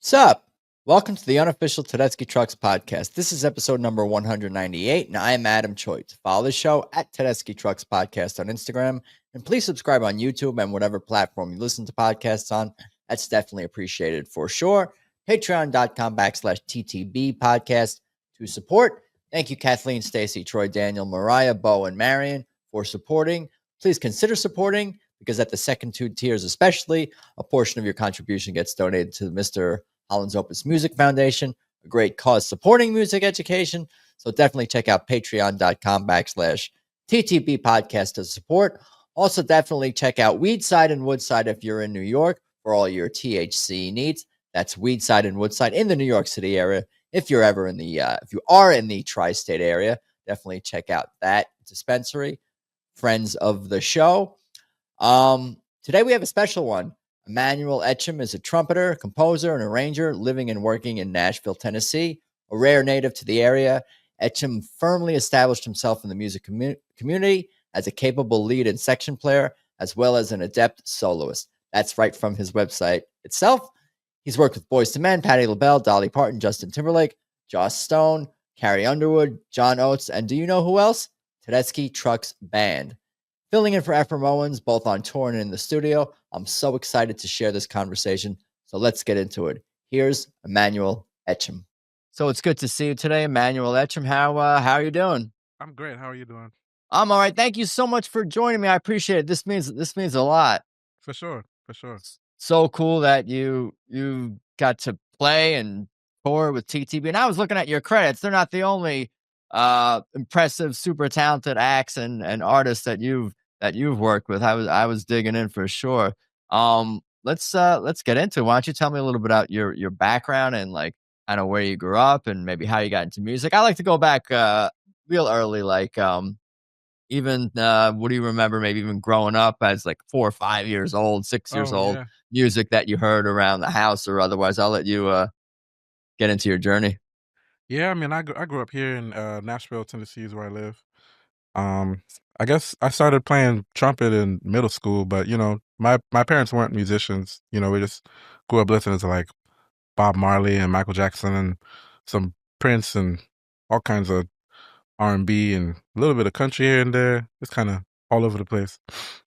Sup? Welcome to the unofficial Tedeschi Trucks podcast. This is episode number 198, and I am Adam Choi. To follow the show at Tedeschi Trucks Podcast on Instagram, and please subscribe on YouTube and whatever platform you listen to podcasts on. That's definitely appreciated for sure. Patreon.com/TTB podcast to support. Thank you, Kathleen, Stacy, Troy, Daniel, Mariah, Bo, and Marion for supporting. Please consider supporting, because at the second two tiers especially, a portion of your contribution gets donated to Mr. Holland's Opus Music Foundation, a great cause supporting music education. So definitely check out patreon.com/TTB podcast to support. Also, definitely check out Weedside and Woodside if you're in New York for all your THC needs. That's Weedside and Woodside in the New York City area. If you're ever in the, if you are in the tri-state area, definitely check out that dispensary. Friends of the show. Today we have a special one. Emmanuel Echem is a trumpeter, composer, and arranger living and working in Nashville, Tennessee. A rare native to the area, Echem firmly established himself in the music community as a capable lead and section player, as well as an adept soloist. That's right from his website itself. He's worked with Boyz II Men, Patti LaBelle, Dolly Parton, Justin Timberlake, Joss Stone, Carrie Underwood, John Oates, and do you know who else? Tedeschi Trucks Band. Filling in for Ephraim Owens, both on tour and in the studio. I'm so excited to share this conversation. So let's get into it. Here's Emmanuel Echem. So it's good to see you today, Emmanuel Echem. How are you doing? I'm great. How are you doing? I'm all right. Thank you so much for joining me. I appreciate it. This means a lot. For sure. So cool that you got to play and tour with TTB. And I was looking at your credits. They're not the only impressive, super talented acts and artists that you've worked with. I was digging in for sure. Let's get into it. Why don't you tell me a little bit about your background and like kind of where you grew up and maybe how you got into music. I like to go back real early, like even what do you remember maybe even growing up as like 4 or 5 years old, 6 years old, yeah. Music that you heard around the house or otherwise. I'll let you get into your journey. Yeah, I mean, I grew up here in Nashville, Tennessee is where I live. I guess I started playing trumpet in middle school, but my parents weren't musicians. We just grew up listening to like Bob Marley and Michael Jackson and some Prince and all kinds of R&B and a little bit of country here and there. It's kind of all over the place.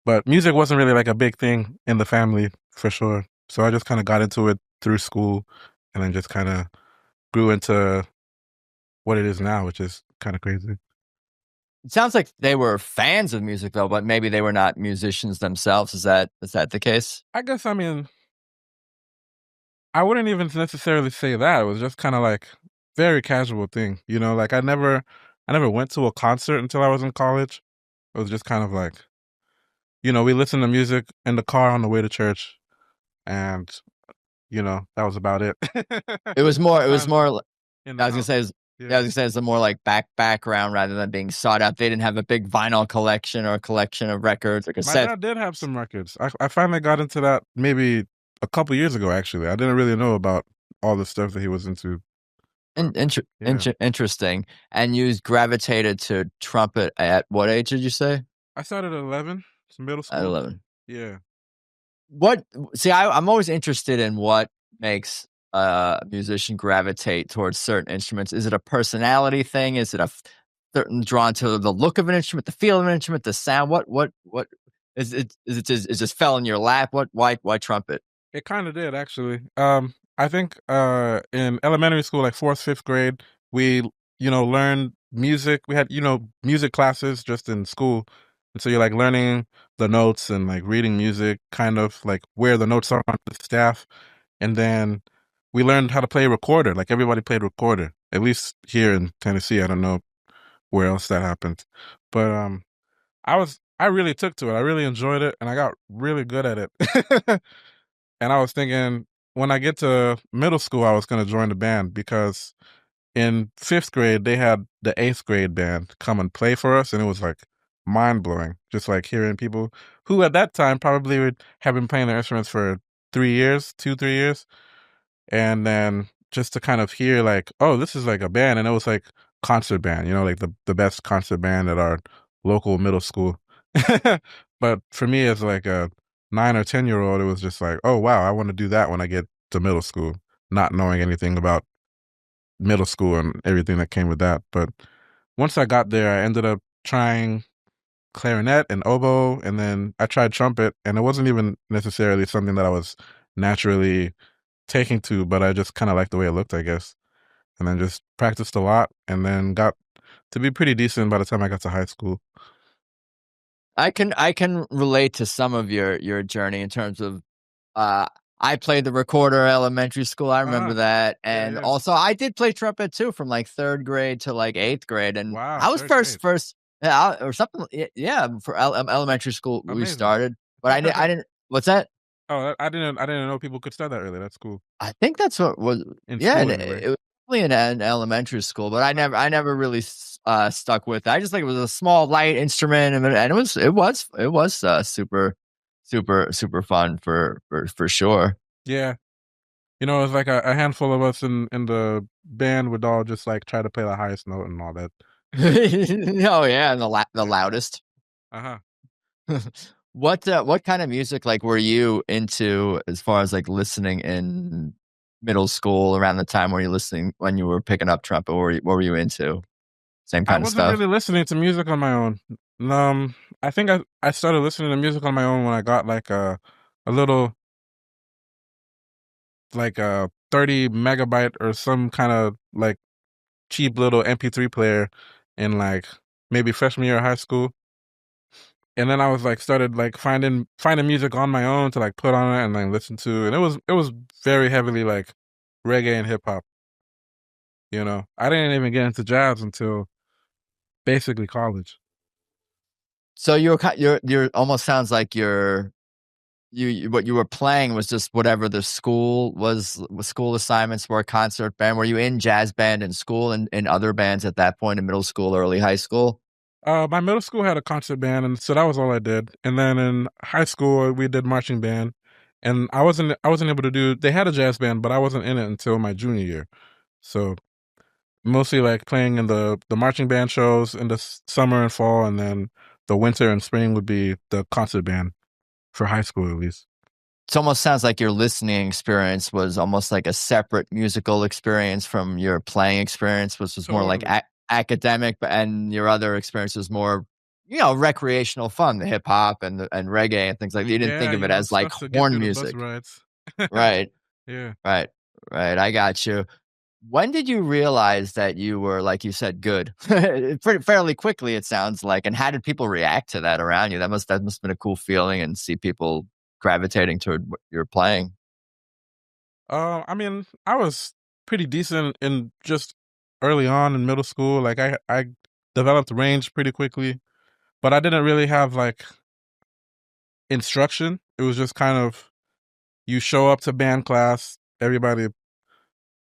But music wasn't really like a big thing in the family for sure. So I just kind of got into it through school and then just kind of grew into what it is now, which is kind of crazy. It sounds like they were fans of music though, but maybe they were not musicians themselves. Is that the case? I guess, I mean, I wouldn't even necessarily say that. It was just kind of like very casual thing, like I never went to a concert until I was in college. It was just kind of like, we listened to music in the car on the way to church and, that was about it. It was more, I was house. gonna say, it's a more like background rather than being sought out. They didn't have a big vinyl collection or a collection of records or cassettes. My dad did have some records. I finally got into that maybe a couple years ago, actually. I didn't really know about all the stuff that he was into. Interesting. And you gravitated to trumpet at what age did you say? I started at 11. It's middle school. At 11. Yeah. I'm always interested in what makes a musician gravitate towards certain instruments. Is it a personality thing? Is it a certain drawn to the look of an instrument, the feel of an instrument, the sound? What is it? Is it just fell in your lap? Why trumpet? It kind of did, actually. I think in elementary school, like 4th, 5th grade, we learned music. We had music classes just in school, and so you're like learning the notes and like reading music, kind of like where the notes are on the staff, and then we learned how to play recorder. Like everybody played recorder, at least here in Tennessee. I don't know where else that happened, but I really took to it. I really enjoyed it, and I got really good at it. And I was thinking, when I get to middle school, I was going to join the band because in 5th grade, they had the 8th grade band come and play for us. And it was like mind blowing. Just like hearing people who at that time probably would have been playing their instruments for 3 years, 2, 3 years, and then just to kind of hear like, oh, this is like a band, and it was like concert band, like the best concert band at our local middle school. But for me, as like a 9 or 10 year old, it was just like, oh wow, I want to do that when I get to middle school, not knowing anything about middle school and everything that came with that. But once I got there, I ended up trying clarinet and oboe, and then I tried trumpet, and it wasn't even necessarily something that I was naturally taking to, but I just kind of liked the way it looked, I guess. And then just practiced a lot, and then got to be pretty decent by the time I got to high school. I can relate to some of your journey in terms of uh I played the recorder elementary school. I remember Uh-huh. that. Yeah, And yeah. also I did play trumpet too from like 3rd grade to like 8th grade. And Wow, I was third grade. first or something. Yeah, for elementary school we Amazing. started. But I didn't what's that? Oh, I didn't know people could start that early. That's cool. I think that's what was In yeah, and school anyway. it was probably in elementary school, but Uh-huh. I never really stuck with it. I just think it was a small light instrument, and it was super fun for sure. Yeah. It was like a handful of us in the band would all just like try to play the highest note and all that. Oh yeah, and the loudest. Uh-huh. What kind of music like were you into as far as like listening in middle school around the time where you listening when you were picking up trumpet? What were you into? Same I kind of wasn't stuff. really listening to music on my own. I think I started listening to music on my own when I got like a little like a 30 megabyte or some kind of like cheap little MP3 player in like maybe freshman year of high school. And then I was like started like finding music on my own to like put on it and like listen to, and it was very heavily like reggae and hip hop. I didn't even get into jazz until basically college. So you're almost sounds like what you were playing was just whatever the school was school assignments were, concert band. Were you in jazz band in school and in other bands at that point in middle school, early high school? My middle school had a concert band, and so that was all I did. And then in high school, we did marching band, and I wasn't able to do. They had a jazz band, but I wasn't in it until my junior year. So mostly like playing in the marching band shows in the summer and fall, and then the winter and spring would be the concert band for high school at least. It almost sounds like your listening experience was almost like a separate musical experience from your playing experience, which was more like Totally. academic, and your other experience was more, recreational fun, the hip hop and reggae and things like that. You didn't Yeah, think of it as like stuff to get horn through the bus music. rides. Right, Yeah. right, right. I got you. When did you realize that you were, like you said, good? Pretty fairly quickly, it sounds like. And how did people react to that around you? That must have been a cool feeling, and see people gravitating toward what you're playing. I mean, I was pretty decent in just early on in middle school. Like I developed range pretty quickly, but I didn't really have like instruction. It was just kind of you show up to band class, everybody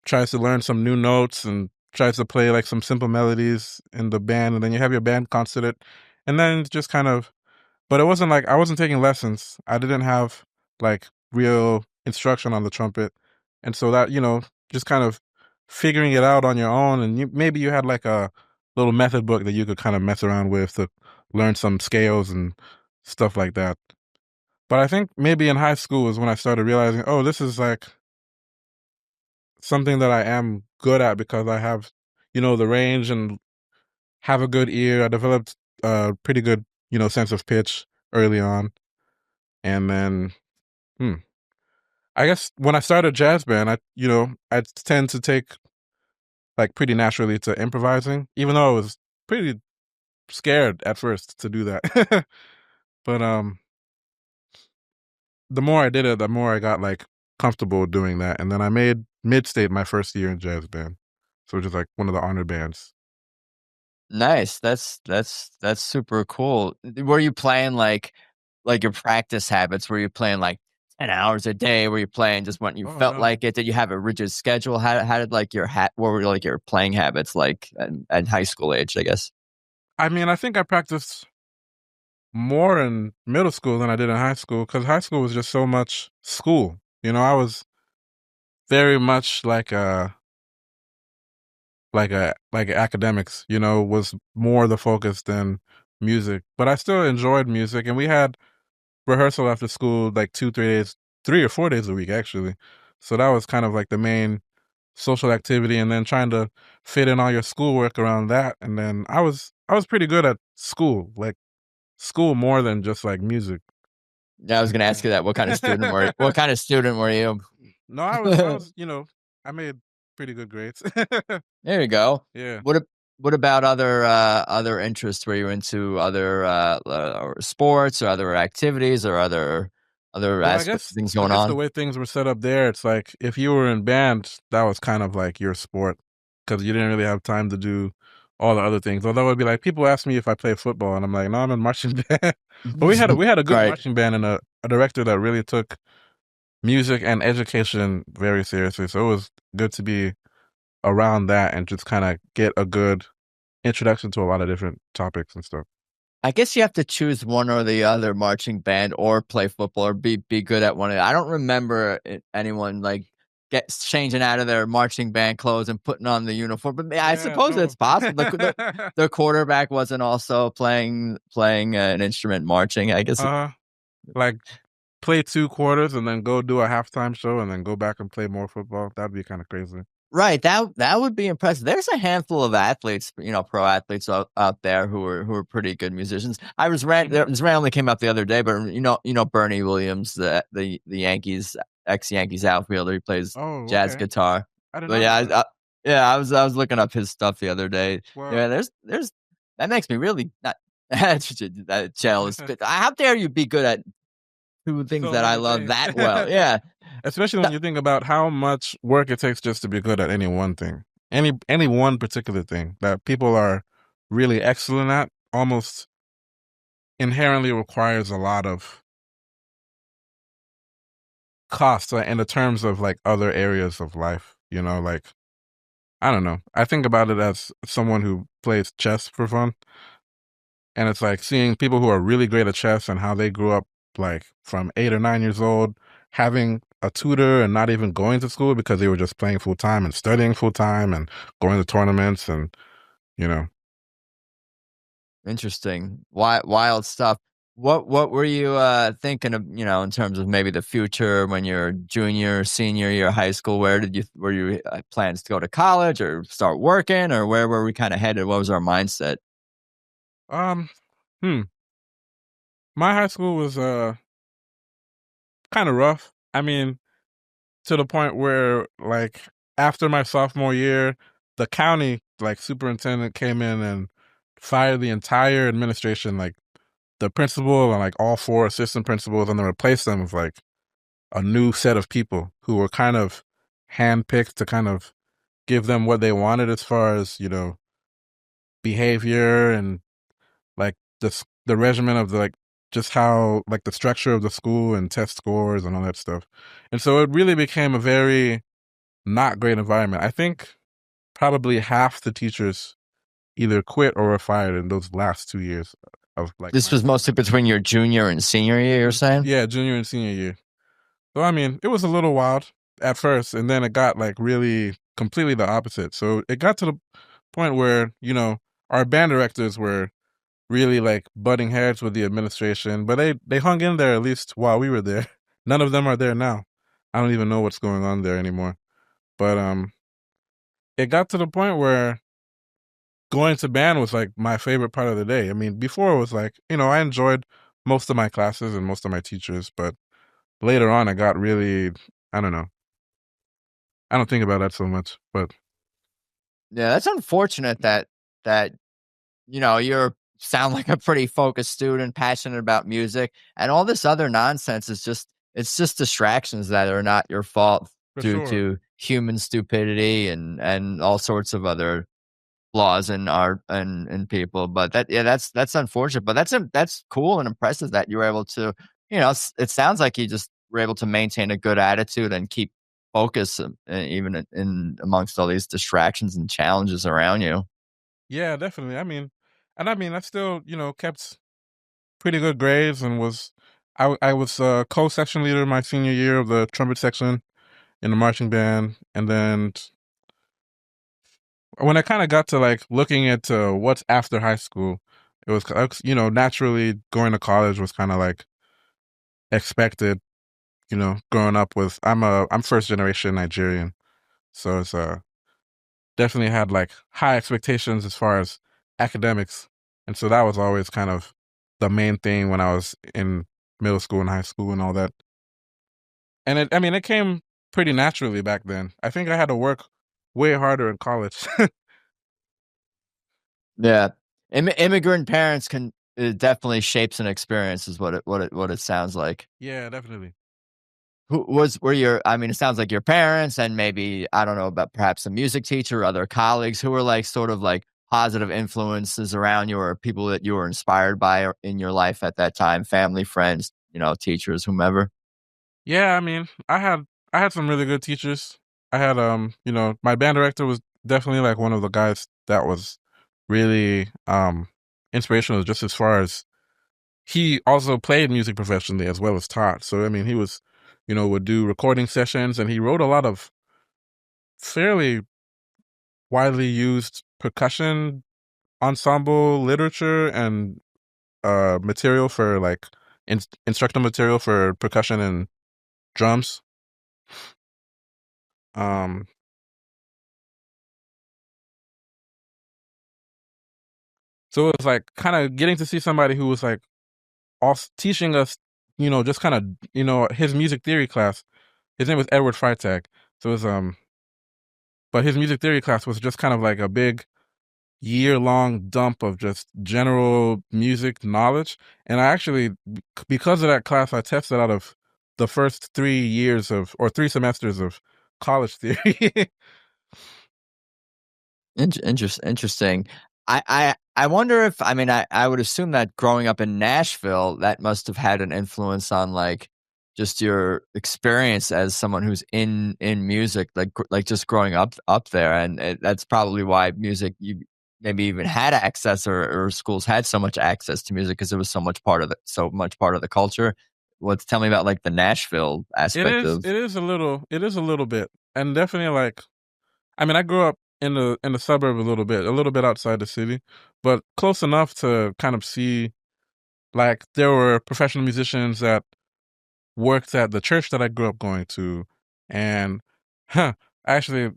tries to learn some new notes and tries to play like some simple melodies in the band, and then you have your band concert, and then it's just kind of. But it wasn't like I wasn't taking lessons. I didn't have like real instruction on the trumpet, and so that just kind of figuring it out on your own, and maybe you had like a little method book that you could kind of mess around with to learn some scales and stuff like that. But I think maybe in high school is when I started realizing, oh, this is like something that I am good at because I have, the range and have a good ear. I developed a pretty good, sense of pitch early on. And then, hmm, I guess when I started jazz band, I tend to take like pretty naturally to improvising, even though I was pretty scared at first to do that. But the more I did it, the more I got like comfortable doing that. And then I made Mid State my first year in jazz band, so just like one of the honor bands. Nice. That's super cool. Were you playing like your practice habits? Were you playing like 10 hours a day? Were you playing just when you Oh felt no. like it? Did you have a rigid schedule? How did like what were like your playing habits like at high school age, I guess? I mean, I think I practiced. more in middle school than I did in high school because high school was just so much school. I was very much like academics, was more the focus than music. But I still enjoyed music, and we had rehearsal after school like 2, 3 days, 3 or 4 days a week actually. So that was kind of like the main social activity, and then trying to fit in all your schoolwork around that. And then I was pretty good at school, like school more than just like music. Yeah, I was going to ask you that. What kind of student were you? What kind of student were you? No, I was, I made pretty good grades. There you go. Yeah. What what about other interests? Were you into other or sports or other activities or other Well, I aspects guess things I going guess the on? way things were set up there, it's like if you were in band, that was kind of like your sport because you didn't really have time to do all the other things. Although it'd be like people ask me if I play football, and I'm like, no, I'm in marching band. But we had a good Right. marching band and a director that really took music and education very seriously. So it was good to be around that and just kind of get a good introduction to a lot of different topics and stuff. I guess you have to choose one or the other, marching band or play football or be good at one of it. I don't remember anyone like get changing out of their marching band clothes and putting on the uniform. But I Yeah, suppose no. it's possible. The quarterback wasn't also playing an instrument marching. I guess uh like play 2 quarters and then go do a halftime show and then go back and play more football. That'd be kind of crazy. right. That would be impressive. There's a handful of athletes, pro athletes out there who are pretty good musicians. This randomly came up the other day, but Bernie Williams, the Yankees ex-Yankees outfielder, he plays Oh, jazz okay. guitar. I did But not know yeah, that. I was looking up his stuff the other day. Wow. Yeah, there's that makes me really not jealous. But how dare you be good at two things So that I many love things. that well? Yeah. Especially when you think about how much work it takes just to be good at any one thing. Any one particular thing that people are really excellent at almost inherently requires a lot of cost in the terms of like other areas of life, like I don't know. I think about it as someone who plays chess for fun. And it's like seeing people who are really great at chess and how they grew up like from 8 or 9 years old, having a tutor and not even going to school because they were just playing full time and studying full time and going to tournaments and you know. Interesting. Wild stuff. What were you thinking of, in terms of maybe the future when you're junior, senior year of high school? Were you plans to go to college or start working, or where were we kind of headed? What was our mindset? Um hmm. My high school was kind of rough. I mean, to the point where like after my sophomore year, the county like superintendent came in and fired the entire administration, like the principal and like all four assistant principals, and then replaced them with like a new set of people who were kind of handpicked to kind of give them what they wanted as far as behavior and like the regimen of the like just how like the structure of the school and test scores and all that stuff. And so it really became a very not great environment. I think probably half the teachers either quit or were fired in those last 2 years of like This my was mostly time. between your junior and senior year, you're saying? Yeah, junior and senior year. So I mean, it was a little wild at first, and then it got like really completely the opposite. So it got to the point where our band directors were really like butting heads with the administration, but they hung in there at least while we were there. None of them are there now. I don't even know what's going on there anymore. But it got to the point where going to band was like my favorite part of the day. I mean, before it was like, I enjoyed most of my classes and most of my teachers, but later on I got really, I don't know. I don't think about that so much, but Yeah, that's unfortunate that you're sound like a pretty focused student, passionate about music, and all this other nonsense is just distractions that are not your fault for due sure. to human stupidity and all sorts of other flaws in art and people. But that's unfortunate. But that's cool and impressive that you were able to, it sounds like you just were able to maintain a good attitude and keep focus, even in amongst all these distractions and challenges around you. Yeah, definitely. I mean, I still, kept. pretty good grades and I was co-section leader my senior year of the trumpet section in the marching band. And then when I kind of got to like looking at what's after high school, it was, naturally going to college was kind of like expected, growing up with, I'm first generation Nigerian. So it's definitely had like high expectations as far as academics. And so that was always kind of the main thing when I was in middle school and high school and all that. And it came pretty naturally back then. I think I had to work way harder in college. Yeah. Immigrant parents can, it definitely shapes an experience is what it sounds like. Yeah, definitely. Were your, I mean, it sounds like your parents and maybe, I don't know, about perhaps a music teacher or other colleagues who were like sort of like positive influences around you or people that you were inspired by in your life at that time, family, friends, teachers, whomever. Yeah, I had some really good teachers. I had my band director was definitely like one of the guys that was really inspirational just as far as he also played music professionally as well as taught. So he was, would do recording sessions and he wrote a lot of fairly widely used percussion ensemble literature and material for like instructional material for percussion and drums. Um so it was like kind of getting to see somebody who was like also teaching us, just kind of, his music theory class. His name was Edward Freitag. So it was but his music theory class was just kind of like a big year-long dump of just general music knowledge. And I actually, because of that class, I tested out of the first 3 years of, or 3 semesters of college theory. Interesting. I wonder if, I mean, I would assume that growing up in Nashville, that must have had an influence on like just your experience as someone who's in music, like just growing up there, and that's probably why music you maybe even had access or schools had so much access to music because it was so much part of the culture. What's tell me about like the Nashville It aspect is, of. it is a little bit. And definitely like, I grew up in the suburb a little bit outside the city, but close enough to kind of see like there were professional musicians that worked at the church that I grew up going to. And actually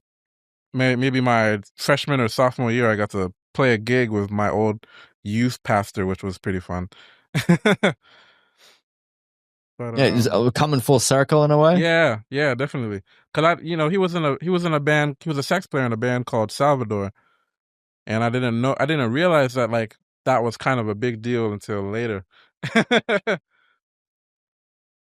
maybe my freshman or sophomore year I got to play a gig with my old youth pastor, which was pretty fun. But Yeah, it's coming full circle in a way. yeah, yeah, definitely. Cause he was in a band. He was a sax player in a band called Salvador, and I didn't realize that like that was kind of a big deal until later.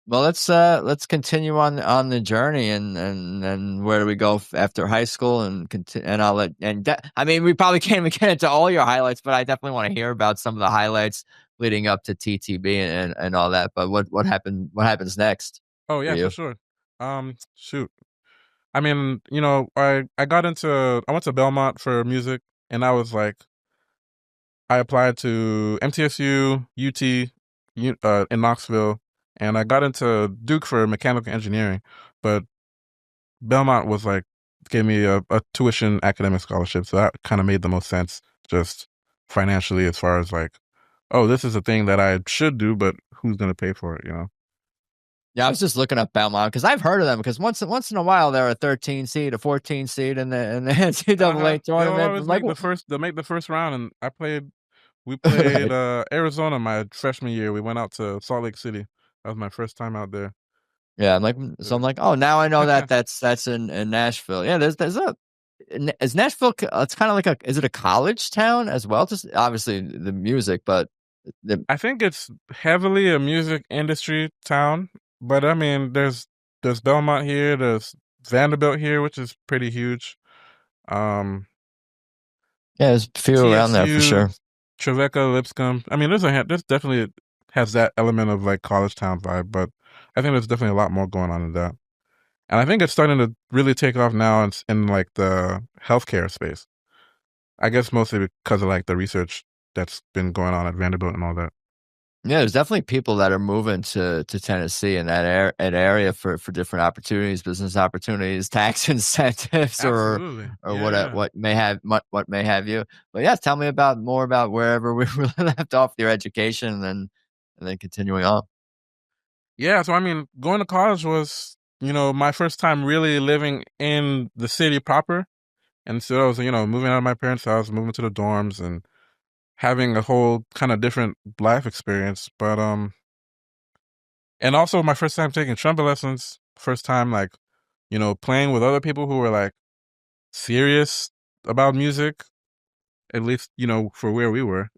Well, let's continue on the journey and where do we go after high school and continue and I'll let I mean we probably can't even get into all your highlights, but I definitely want to hear about some of the highlights leading up to TTB and all that. But what happens next Oh for yeah, for you? sure. Shoot. I went to Belmont for music, and I was like, I applied to MTSU, UT, in Knoxville, and I got into Duke for mechanical engineering, but Belmont was like gave me a tuition academic scholarship, so that kind of made the most sense, just financially, as far as like, oh, this is a thing that I should do, but who's gonna pay for it? Yeah, I was just looking up Belmont because I've heard of them because once in a while they're a 13 seed, a 14 seed in the NCAA They'll tournament. always I'm like, make the first round, and we played right. Arizona my freshman year. We went out to Salt Lake City. That was my first time out there. Yeah, I'm like, so I'm like, oh, now I know that Yeah. that's in Nashville. Yeah, there's a is Nashville? It's kind of like is it a college town as well? Just obviously the music, but the, I think it's heavily a music industry town, but there's Belmont here, there's Vanderbilt here, which is pretty huge. Um, yeah, there's a few around there for TSU, sure. Trevecca, Lipscomb. there's definitely has that element of like college town vibe, but I think there's definitely a lot more going on in that. And I think it's starting to really take off now in like the healthcare space. I guess mostly because of like the research that's been going on at Vanderbilt and all that. Yeah, there's definitely people that are moving to Tennessee in that area for different opportunities, business opportunities, tax incentives, Absolutely. or Yeah. what may have you. But yeah, tell me about more about wherever we were left off with your education, and then continuing on. Yeah, so I mean, going to college was, my first time really living in the city proper. And so I was, moving out of my parents' house, moving to the dorms and having a whole kind of different life experience. But and also my first time taking trumpet lessons, first time like, playing with other people who were like serious about music, at least, for where we were.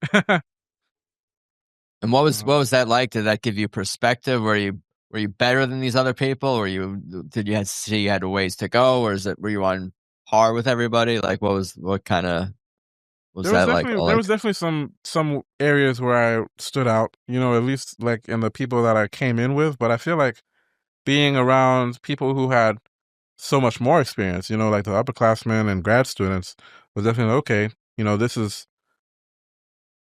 And what was that like? Did that give you perspective? Were you better than these other people, or you did you had see you had a ways to go, or is it were you on par with everybody? Like, what kind of was that like? All There was like, definitely some areas where I stood out, at least like in the people that I came in with. But I feel like being around people who had so much more experience, like the upperclassmen and grad students, was definitely okay. This is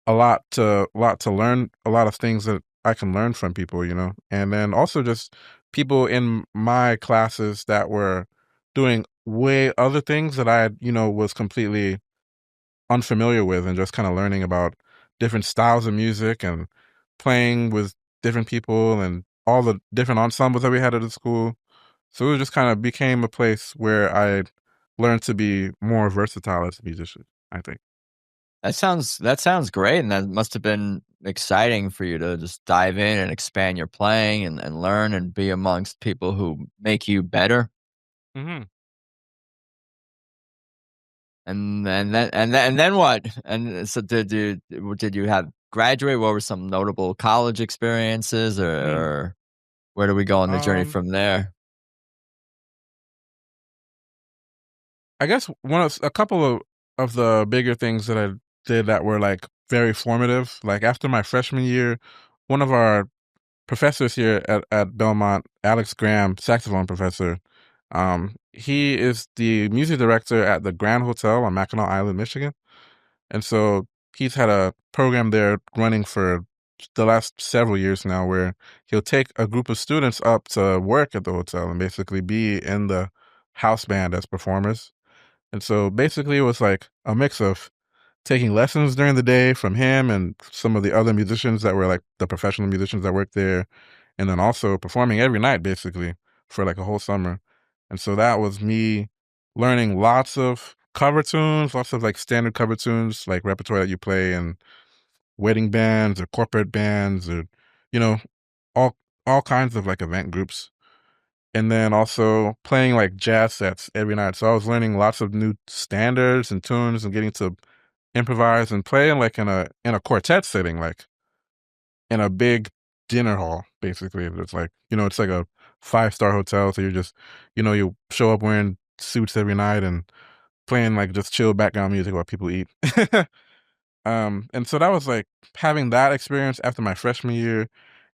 a lot to learn, a lot of things that I can learn from people, and then also just people in my classes that were doing way other things that I, was completely unfamiliar with, and just kind of learning about different styles of music and playing with different people and all the different ensembles that we had at the school. So it just kind of became a place where I learned to be more versatile as a musician, I think. that sounds great, and that must have been exciting for you to just dive in and expand your playing and learn and be amongst people who make you better. Hmm. And then what? And so did you have graduate? What were some notable college experiences, Mm. or where do we go on the journey Um, from there? I guess a couple of the bigger things that I did that were like very formative. Like after my freshman year, one of our professors here at Belmont, Alex Graham, saxophone professor, he is the music director at the Grand Hotel on Mackinac Island, Michigan. And so he's had a program there running for the last several years now where he'll take a group of students up to work at the hotel and basically be in the house band as performers. And so basically it was like a mix of taking lessons during the day from him and some of the other musicians that were like the professional musicians that worked there, and then also performing every night basically for like a whole summer. And so that was me learning lots of cover tunes, lots of like standard cover tunes, like repertoire that you play in wedding bands or corporate bands or, you know, all all kinds of like event groups. And then also playing like jazz sets every night. So I was learning lots of new standards and tunes and getting to improvise and play in like in a quartet setting, like in a big dinner hall, basically. It's like, it's like a five-star hotel. So you're just, you show up wearing suits every night and playing like just chill background music while people eat. And so that was like having that experience after my freshman year.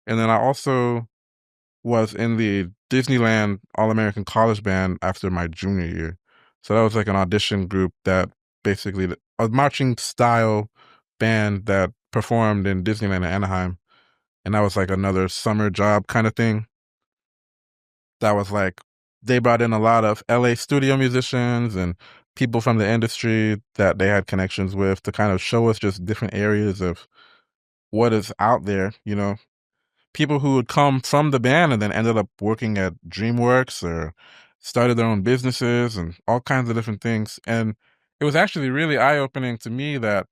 And then I also was in the Disneyland All American College Band after my junior year. So that was like an audition group that basically a marching style band that performed in Disneyland in Anaheim. And that was like another summer job kind of thing. That was like they brought in a lot of LA studio musicians and people from the industry that they had connections with to kind of show us just different areas of what is out there, people who would come from the band and then ended up working at DreamWorks or started their own businesses and all kinds of different things. And it was actually really eye opening to me that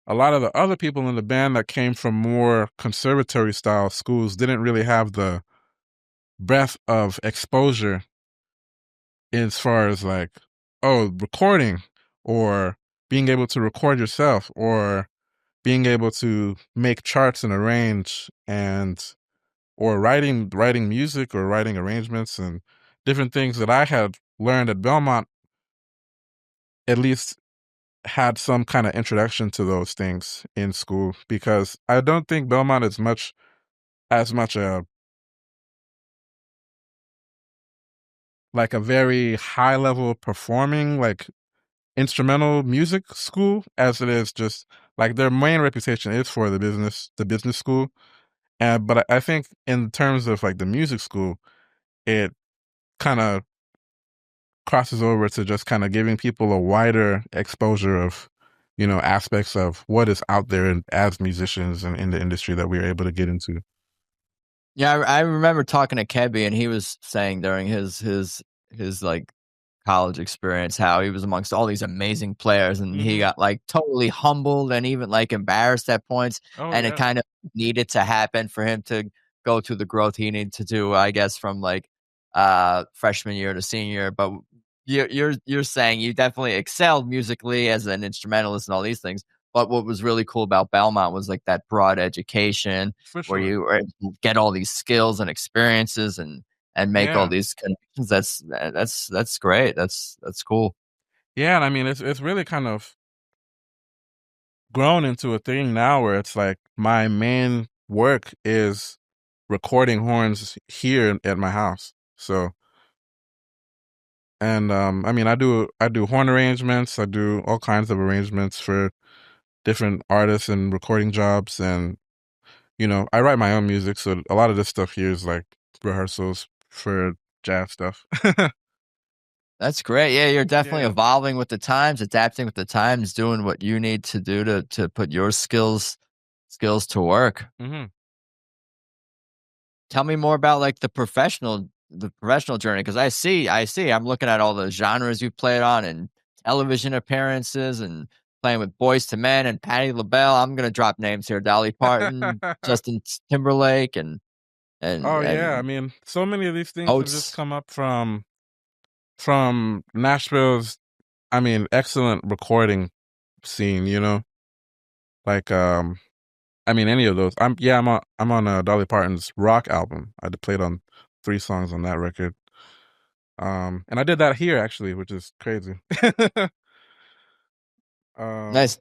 a lot of the other people in the band that came from more conservatory style schools didn't really have the breadth of exposure as far as like, oh, recording or being able to record yourself or being able to make charts and arrange and or writing music or writing arrangements and different things that I had learned at Belmont, at least had some kind of introduction to those things in school, because I don't think Belmont is much a like a very high level performing like instrumental music school as it is just like their main reputation is for the business school. But I think in terms of like the music school, it kind of crosses over to just kind of giving people a wider exposure of, aspects of what is out there as musicians and in the industry that we are able to get into. Yeah, I remember talking to Kebby, and he was saying during his like college experience how he was amongst all these amazing players, and he Hmm. got like totally humbled and even like embarrassed at points, Oh and it yeah, kind of needed to happen for him to go through the growth he needed to do, I guess, from like freshman year to senior year. But you're saying you definitely excelled musically as an instrumentalist and all these things. But what was really cool about Belmont was like that broad education for where sure. you were able to get all these skills and experiences and make all Yeah, these connections. That's great. That's cool. yeah, and I mean it's really kind of grown into a thing now where it's like my main work is recording horns here at my house. So, and I mean I do horn arrangements, I do all kinds of arrangements for different artists and recording jobs, and I write my own music, so a lot of this stuff here is like rehearsals for jazz stuff. That's great. Yeah, you're definitely Yeah. evolving with the times, adapting with the times, doing what you need to do to put your skills to work. Hmm. Tell me more about like the professional journey because I see I'm looking at all the genres you've played on and television appearances and playing with Boyz II Men and Patti LaBelle. I'm gonna drop names here: Dolly Parton, Justin Timberlake, and Oh yeah, I and mean, so many of these things have just Oates. come up from Nashville's, I mean, excellent recording scene, like I mean any of those. I'm on Dolly Parton's rock album. I played on 3 songs on that record. And I did that here actually, which is crazy. um Nice.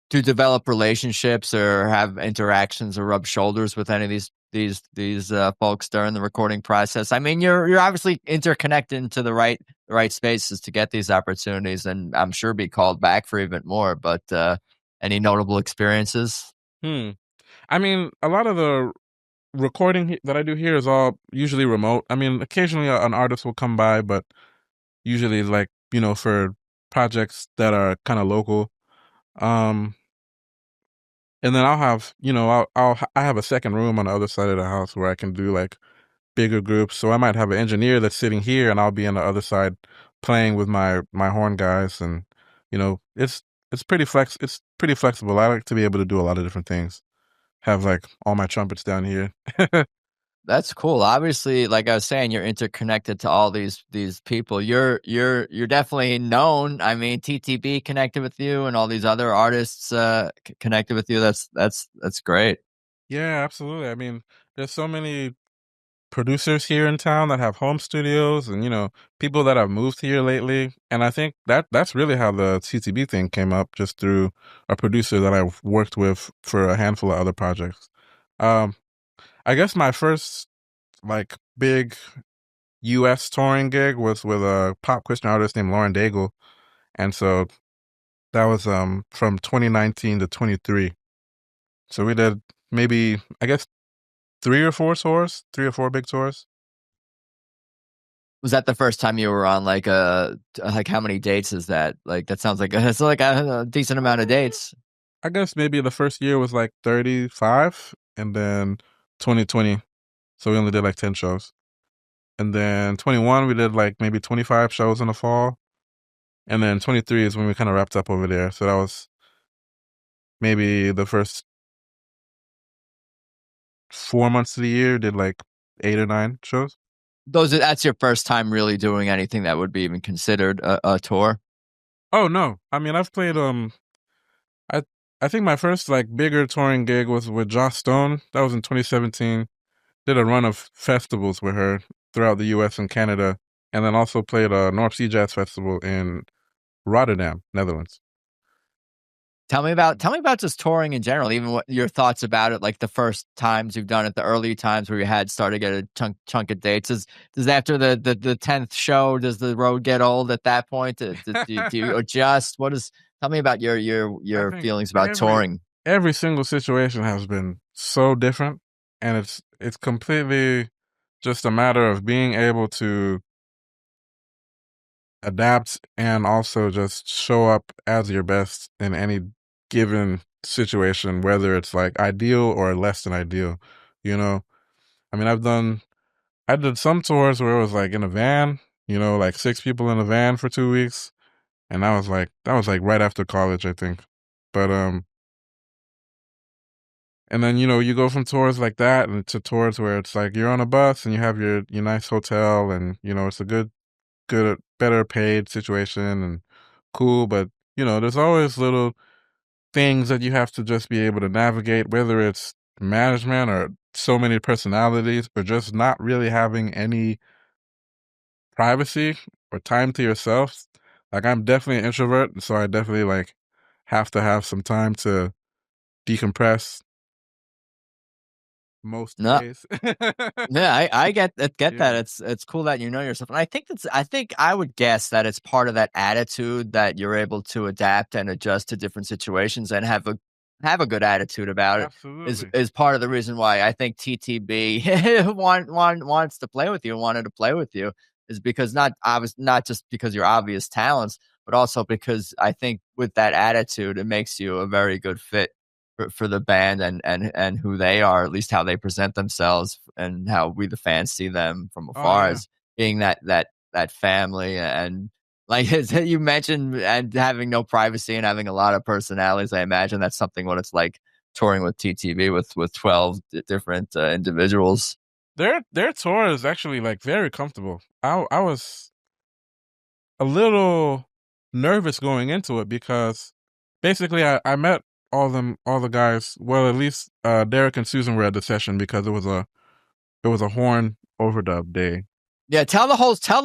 To develop relationships or have interactions or rub shoulders with any of these folks during the recording process. I mean, you're obviously interconnected into the right spaces to get these opportunities, and I'm sure be called back for even more. But any notable experiences? hmm. I mean, a lot of the recording that I do here is all usually remote. I mean, occasionally an artist will come by, but usually like, for projects that are kind of local. Um and then I'll have, I have a second room on the other side of the house where I can do like bigger groups. So I might have an engineer that's sitting here and I'll be on the other side playing with my horn guys, and it's pretty flexible. I like to be able to do a lot of different things. Have like all my trumpets down here. That's cool. Obviously, like I was saying, you're interconnected to all these people. You're definitely known. I mean, TTB connected with you, and all these other artists connected with you. That's great. Yeah, absolutely. I mean, there's so many producers here in town that have home studios, and people that have moved here lately, and I think that's really how the TTB thing came up, just through a producer that I've worked with for a handful of other projects. um I guess my first like big US touring gig was with a pop Christian artist named Lauren Daigle, and so that was from 2019 to 23. So we did maybe, I guess, 3 or 4 big tours. Was that the first time you were on like how many dates is that? Like that sounds like it's like a decent amount of dates. I guess maybe the first year was like 35, and then 2020, so we only did like 10 shows. And then 21, we did like maybe 25 shows in the fall. And then 23 is when we kind of wrapped up over there. So that was maybe the first 4 months of the year, did like 8 or 9 shows. That's your first time really doing anything that would be even considered a tour. Oh no. I mean, I've played I I think my first like bigger touring gig was with Joss Stone. That was in 2017. Did a run of festivals with her throughout the US and Canada, and then also played a North Sea Jazz Festival in Rotterdam, Netherlands. Tell me about just touring in general, even what your thoughts about it, like the first times you've done it, the early times where you had started to get a chunk of dates. Does after the 10th show, does the road get old at that point? Do you adjust? Tell me about your I your think feelings about every touring. every single situation has been so different. and it's completely just a matter of being able to adapt and also just show up as your best in any given situation, whether it's like ideal or less than ideal. You know, I mean, I did some tours where it was like in a van, like 6 people in a van for 2 weeks, and that was like right after college, I think. But and then you go from tours like that and to tours where it's like you're on a bus and you have your nice hotel and it's a good better paid situation and cool, but there's always little things that you have to just be able to navigate, whether it's management or so many personalities or just not really having any privacy or time to yourself. Like I'm definitely an introvert, so I definitely like have to have some time to decompress most No, days. yeah, I get that. Yeah, It's cool that you know yourself, and I think I would guess that it's part of that attitude that you're able to adapt and adjust to different situations and have a good attitude about it absolutely. is part of the reason why I think TTB wants to play with you and wanted to play with you is because not just because your obvious talents, but also because I think with that attitude it makes you a very good fit for the band and who they are, at least how they present themselves and how we the fans see them from Oh afar yeah. as being that family and like as you mentioned and having no privacy and having a lot of personalities. I imagine that's something what it's like touring with TTB with 12 different individuals. Their tour is actually like very comfortable. I was a little nervous going into it because basically I met all the guys. Well, at least Derek and Susan were at the session because it was a horn overdub day. Yeah, tell the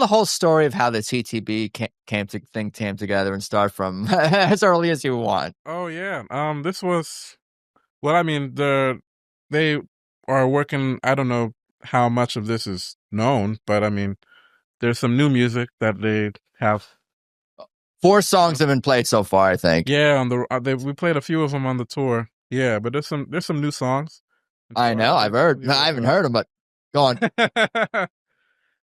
whole story of how the TTB came together and start from as early as you want. Oh yeah. This was well. I mean, they are working. I don't know how much of this is known, but I mean, there's some new music that they have. Four songs have been played so far, I think. Yeah, on the we played a few of them on the tour. Yeah, but there's some new songs, and I so I know. I've thought heard. it I was haven't heard them, but go on.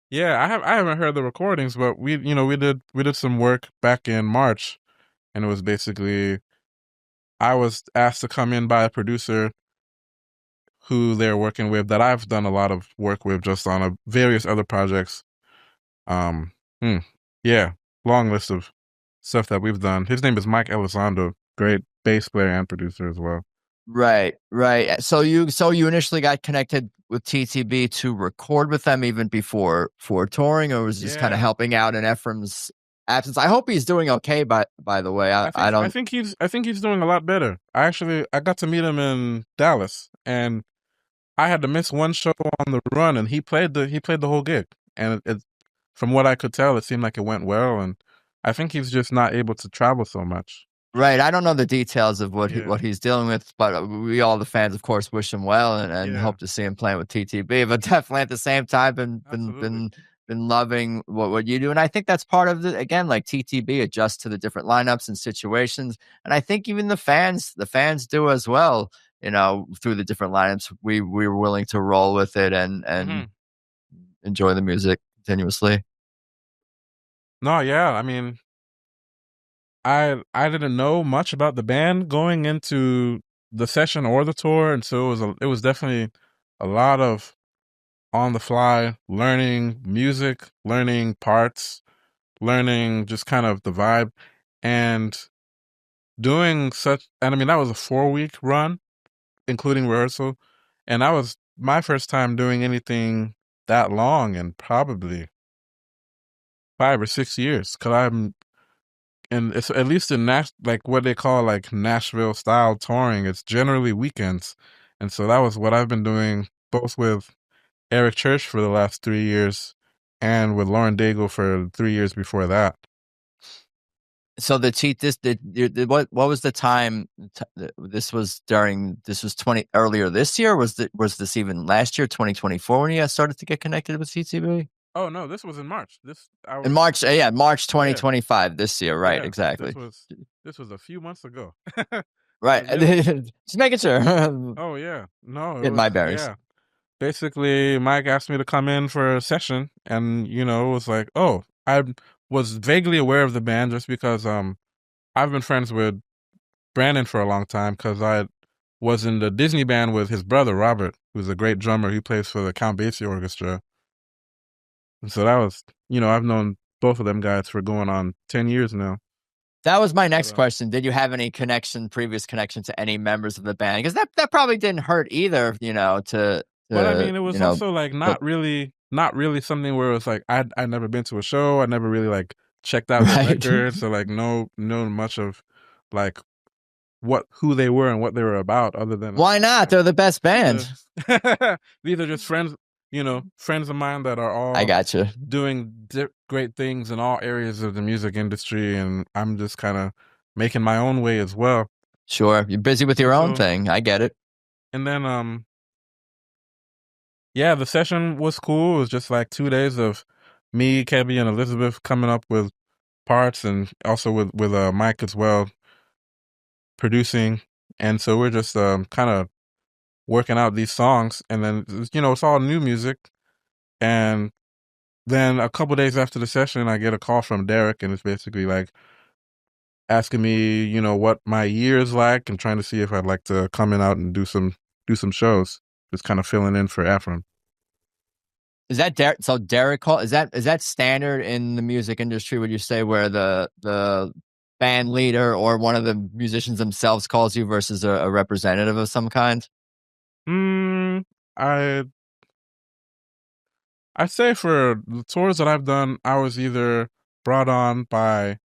yeah, I haven't heard the recordings, but we did some work back in March, and it was basically I was asked to come in by a producer who they're working with that I've done a lot of work with just on various other projects. Um, hmm, yeah, long list of stuff that we've done. His name is Mike Elizondo, great bass player and producer as well. Right, right. So you initially got connected with TTB to record with them even before touring, or was just kind of Yeah, helping out in Ephraim's absence? I hope he's doing okay. By the way, I I don't. think he's doing a lot better. I got to meet him in Dallas, and I had to miss one show on the run, and he played the whole gig, and from what I could tell, it seemed like it went well, and I think he's just not able to travel so much. Right, I don't know the details of Yeah, what he's dealing with, but we all the fans, of course, wish him well and yeah, hope to see him playing with TTB. But definitely at the same time, absolutely. been loving what you do, and I think that's part of the again, like TTB adjusts to the different lineups and situations, and I think even the fans do as well. Through the different lineups, we were willing to roll with it and Hmm. enjoy the music continuously. No, yeah, I mean, I didn't know much about the band going into the session or the tour, and so it was definitely a lot of on the fly learning music, learning parts, learning just kind of the vibe, and doing such. And I mean, that was a 4 week run, including rehearsal, and that was my first time doing anything that long in probably 5 or 6 years. Cause and it's at least in like what they call like Nashville style touring. It's generally weekends, and so that was what I've been doing both with Eric Church for the last 3 years, and with Lauren Daigle for 3 years before that. So the cheat this what was the time this was 20 earlier this year, was this even last year 2024 when you guys started to get connected with CTB? Oh no, this was in March. This I In was March, yeah, March yeah 2025 this year, right, yeah. This exactly. was this was a few months ago. Right. But yeah. Just making sure. Oh yeah. No, it Get my was bearings. yeah. basically Mike asked me to come in for a session, and it was like, oh, I was vaguely aware of the band just because I've been friends with Brandon for a long time because I was in the Disney band with his brother Robert, who's a great drummer. He plays for the Count Basie Orchestra, and so that was, I've known both of them guys for going on 10 years now. That was my But next question. Did you have any previous connection to any members of the band? Because that probably didn't hurt either, but I mean, it was also like but not really something where it was like I'd never been to a show. I never really like checked out their right. records, so like know much of like who they were and what they were about, other than Why not? They're the best band. these are just friends, friends of mine that are I all got you. doing great things in all areas of the music industry, and I'm just kind of making my own way as well. Sure, you're busy with your own So, thing. I get it. and then yeah, the session was cool. It was just like 2 days of me, Kebby, and Elizabeth coming up with parts, and also with Mike as well producing. And so we're just kind of working out these songs, and then it's all new music. And then a couple days after the session, I get a call from Derek, and it's basically like asking me, what my year is like, and trying to see if I'd like to come in out and do some shows. Just kind of filling in for Ephraim. Is that Derek? So Derek call is that standard in the music industry? Would you say where the band leader or one of the musicians themselves calls you versus a representative of some kind? I I'd say for the tours that I've done, I was either brought on by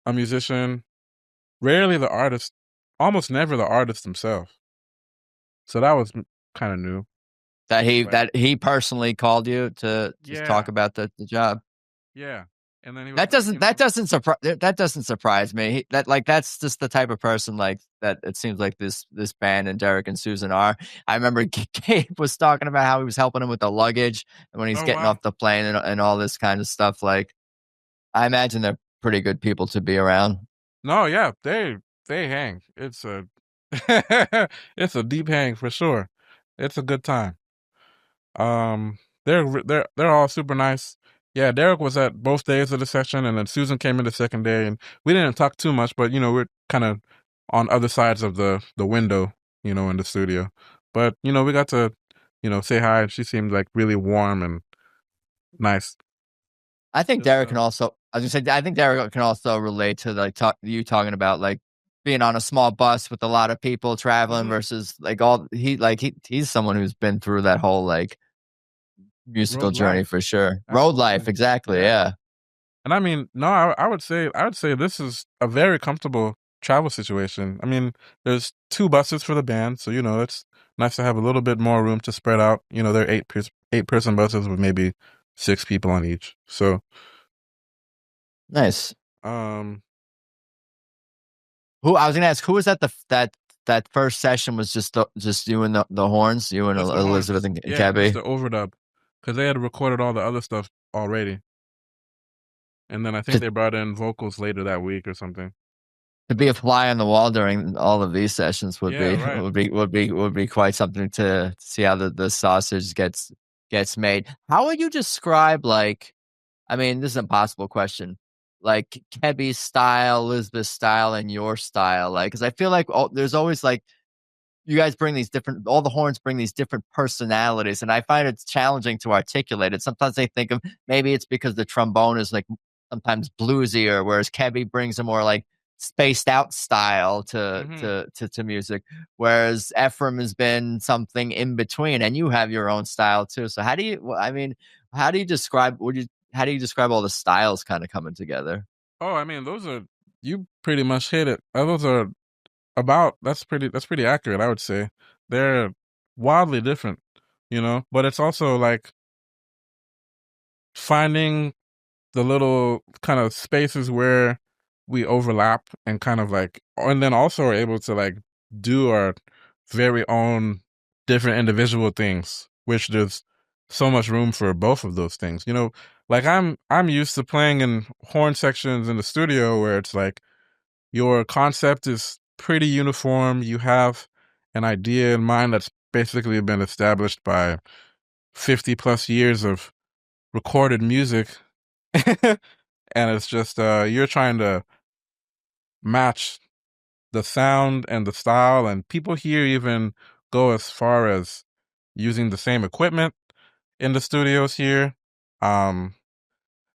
a musician, rarely the artist, almost never the artist himself. So that was kind of new. Like, That he personally called you to just talk yeah, about the job. yeah. And then he was That like, doesn't surprise me. That's just the type of person like that. It seems like this band and Derek and Susan are. I remember Gabe was talking about how he was helping him with the luggage and when he's oh getting wow. off the plane and all this kind of stuff. Like I imagine they're pretty good people to be around. No, yeah, they hang. It's a it's a deep hang for sure. It's a good time. They're all super nice. Yeah, Derek was at both days of the session, and then Susan came in the second day, and we didn't talk too much, but we're kind of on other sides of the window, in the studio. But we got to say hi, and she seemed like really warm and nice. I think Just Derek can also. I was gonna say I think Derek can also relate to like talking about like being on a small bus with a lot of people traveling mhm, versus he's someone who's been through that whole like musical road journey life, for sure. Road life, absolutely. exactly. Yeah. Yeah. And I mean, no, I would say this is a very comfortable travel situation. I mean, there's two buses for the band, so it's nice to have a little bit more room to spread out. They're eight person buses with maybe 6 people on each. So, Nice. um, Who I was gonna ask, who was at that first session was just you and the horns, you and just the Elizabeth horns, and yeah, just Cabby. the overdub, because they had recorded all the other stuff already, and then I think To they brought in vocals later that week or something. to be a fly on the wall during all of these sessions would Yeah, be right. would be quite something to see how the sausage gets made. How would you describe like I mean, this is an impossible question. Like Kebby's style, Elizabeth's style, and your style, like, because I feel like there's always like you guys bring these different all the horns bring these different personalities and I find it challenging to articulate it. Sometimes I think of maybe it's because the trombone is like sometimes bluesier whereas Kebby brings a more like spaced out style Hmm. to music whereas Ephraim has been something in between and you have your own style too. So how do you I mean how do you describe would you how do you describe all the styles kind of coming together? Oh, I mean, those are you pretty much hit it. Those are about that's pretty accurate, I would say. They're wildly different, but it's also like finding the little kind of spaces where we overlap and kind of like and then also are able to like do our very own different individual things, which there's so much room for both of those things. Like I'm used to playing in horn sections in the studio where it's like your concept is pretty uniform. You have an idea in mind that's basically been established by 50 plus years of recorded music. And it's just you're trying to match the sound and the style, and people here even go as far as using the same equipment in the studios here. Um,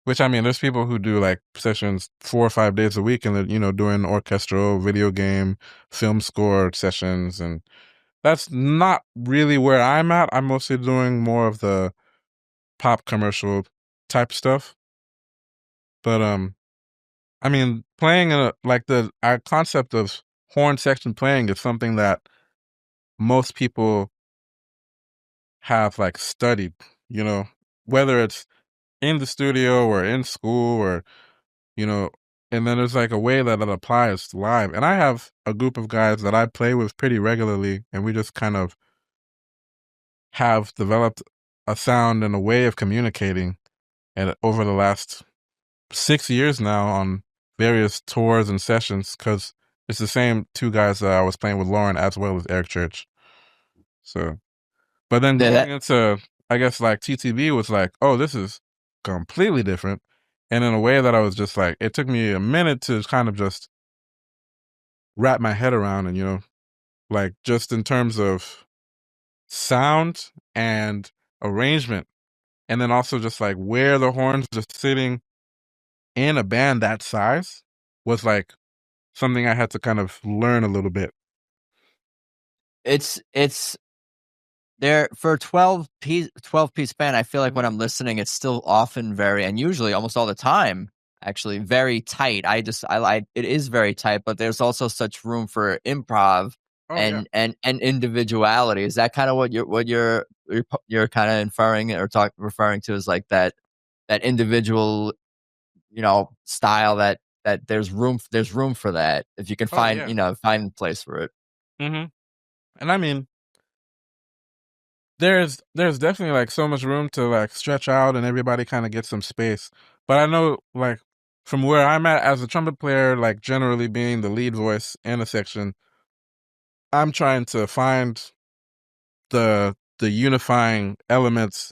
which I mean, there's people who do like sessions 4 or 5 days a week, and they're doing orchestral, video game, film score sessions, and that's not really where I'm at. I'm mostly doing more of the pop commercial type stuff. But I mean, playing like the our concept of horn section playing is something that most people have like studied, you know, whether it's in the studio or in school or, you know, and then there's like a way that it applies live. And I have a group of guys that I play with pretty regularly, and we just kind of have developed a sound and a way of communicating and over the last 6 years now on various tours and sessions, because it's the same two guys that I was playing with, Lauren, as well as Eric Church. So, but then Yeah, going that, into, I guess, like TTB was like, oh, this is completely different. And in a way that I was just like, it took me a minute to kind of just wrap my head around, and, like just in terms of sound and arrangement, and then also just like where the horns are sitting in a band that size was like something I had to kind of learn a little bit. it's there for a 12 piece band. I feel like when I'm listening, it's still often very, and usually almost all the time, actually very tight. It is very tight, but there's also such room for improv Oh yeah. and individuality. Is that kind of what you're kind of inferring or referring to, as like that individual, style, that there's room for that if you can Oh find, yeah. find a place for it. Hmm. And I mean, there's definitely like so much room to like stretch out, and everybody kind of gets some space. But I know like from where I'm at as a trumpet player, like generally being the lead voice in a section, I'm trying to find the unifying elements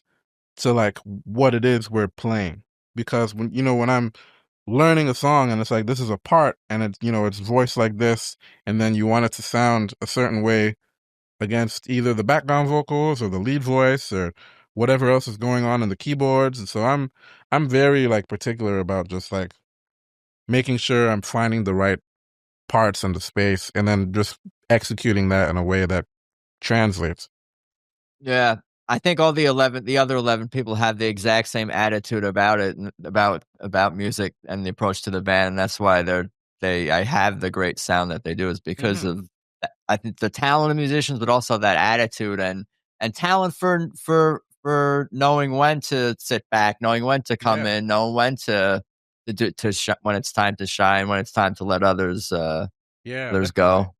to like what it is we're playing. Because when I'm learning a song and it's like this is a part and it's voiced like this, and then you want it to sound a certain way against either the background vocals or the lead voice or whatever else is going on in the keyboards. And so I'm very like particular about just like making sure I'm finding the right parts and the space, and then just executing that in a way that translates. Yeah. I think the other 11 people have the exact same attitude about it, and about music and the approach to the band. And that's why I have the great sound that they do, is because Hmm. of, I think, the talent of musicians, but also that attitude and talent for knowing when to sit back, knowing when to come Yeah. in, knowing when when it's time to shine, when it's time to let Yeah, others definitely. go.